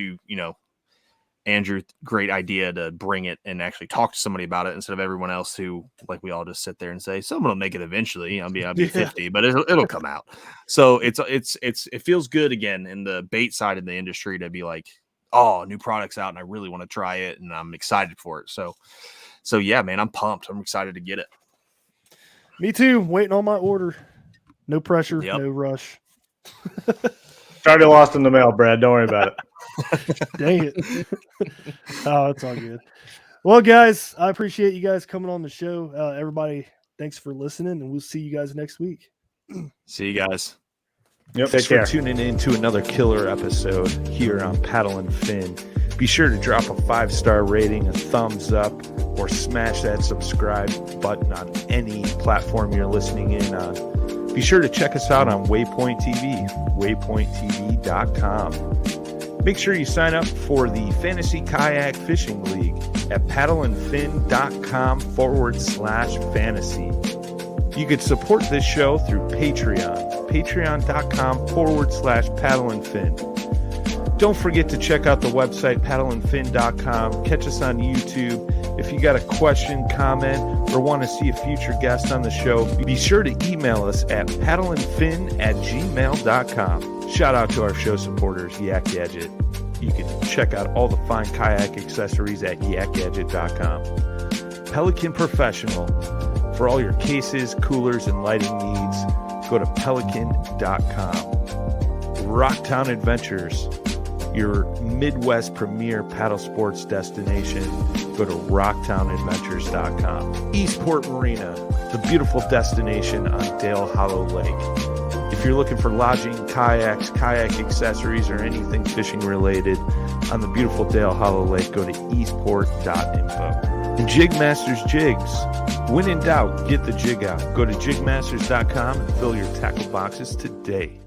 Andrew, great idea to bring it and actually talk to somebody about it instead of everyone else who, like, we all just sit there and say, someone will make it eventually. I'll be 50, but it'll come out. So it feels good again in the bait side of the industry to be like, oh, new product's out and I really want to try it and I'm excited for it. So yeah, man, I'm pumped. I'm excited to get it. Me too. Waiting on my order. No pressure, no rush. It's already lost in the mail, Brad. Don't worry about it. Dang it. Oh, it's all good. Well, guys, I appreciate you guys coming on the show. Everybody, thanks for listening, and we'll see you guys next week. See you guys. Yep. Thanks for tuning in to another killer episode here on Paddle and Fin. Be sure to drop a 5-star rating, a thumbs up, or smash that subscribe button on any platform you're listening in on. Be sure to check us out on Waypoint TV, waypointtv.com. Make sure you sign up for the Fantasy Kayak Fishing League at paddleandfin.com/fantasy. You can support this show through Patreon, patreon.com/paddleandfin. Don't forget to check out the website, paddleandfin.com. Catch us on YouTube. If you got a question, comment, or want to see a future guest on the show, be sure to email us at paddleandfin@gmail.com. Shout out to our show supporters, Yak Gadget. You can check out all the fine kayak accessories at yakgadget.com. Pelican Professional. For all your cases, coolers, and lighting needs, go to pelican.com. Rocktown Adventures, your Midwest premier paddle sports destination. Go to rocktownadventures.com. Eastport Marina, the beautiful destination on Dale Hollow Lake. If you're looking for lodging, kayaks, kayak accessories, or anything fishing related on the beautiful Dale Hollow Lake, go to eastport.info. And Jigmasters Jigs. When in doubt, get the jig out. Go to jigmasters.com and fill your tackle boxes today.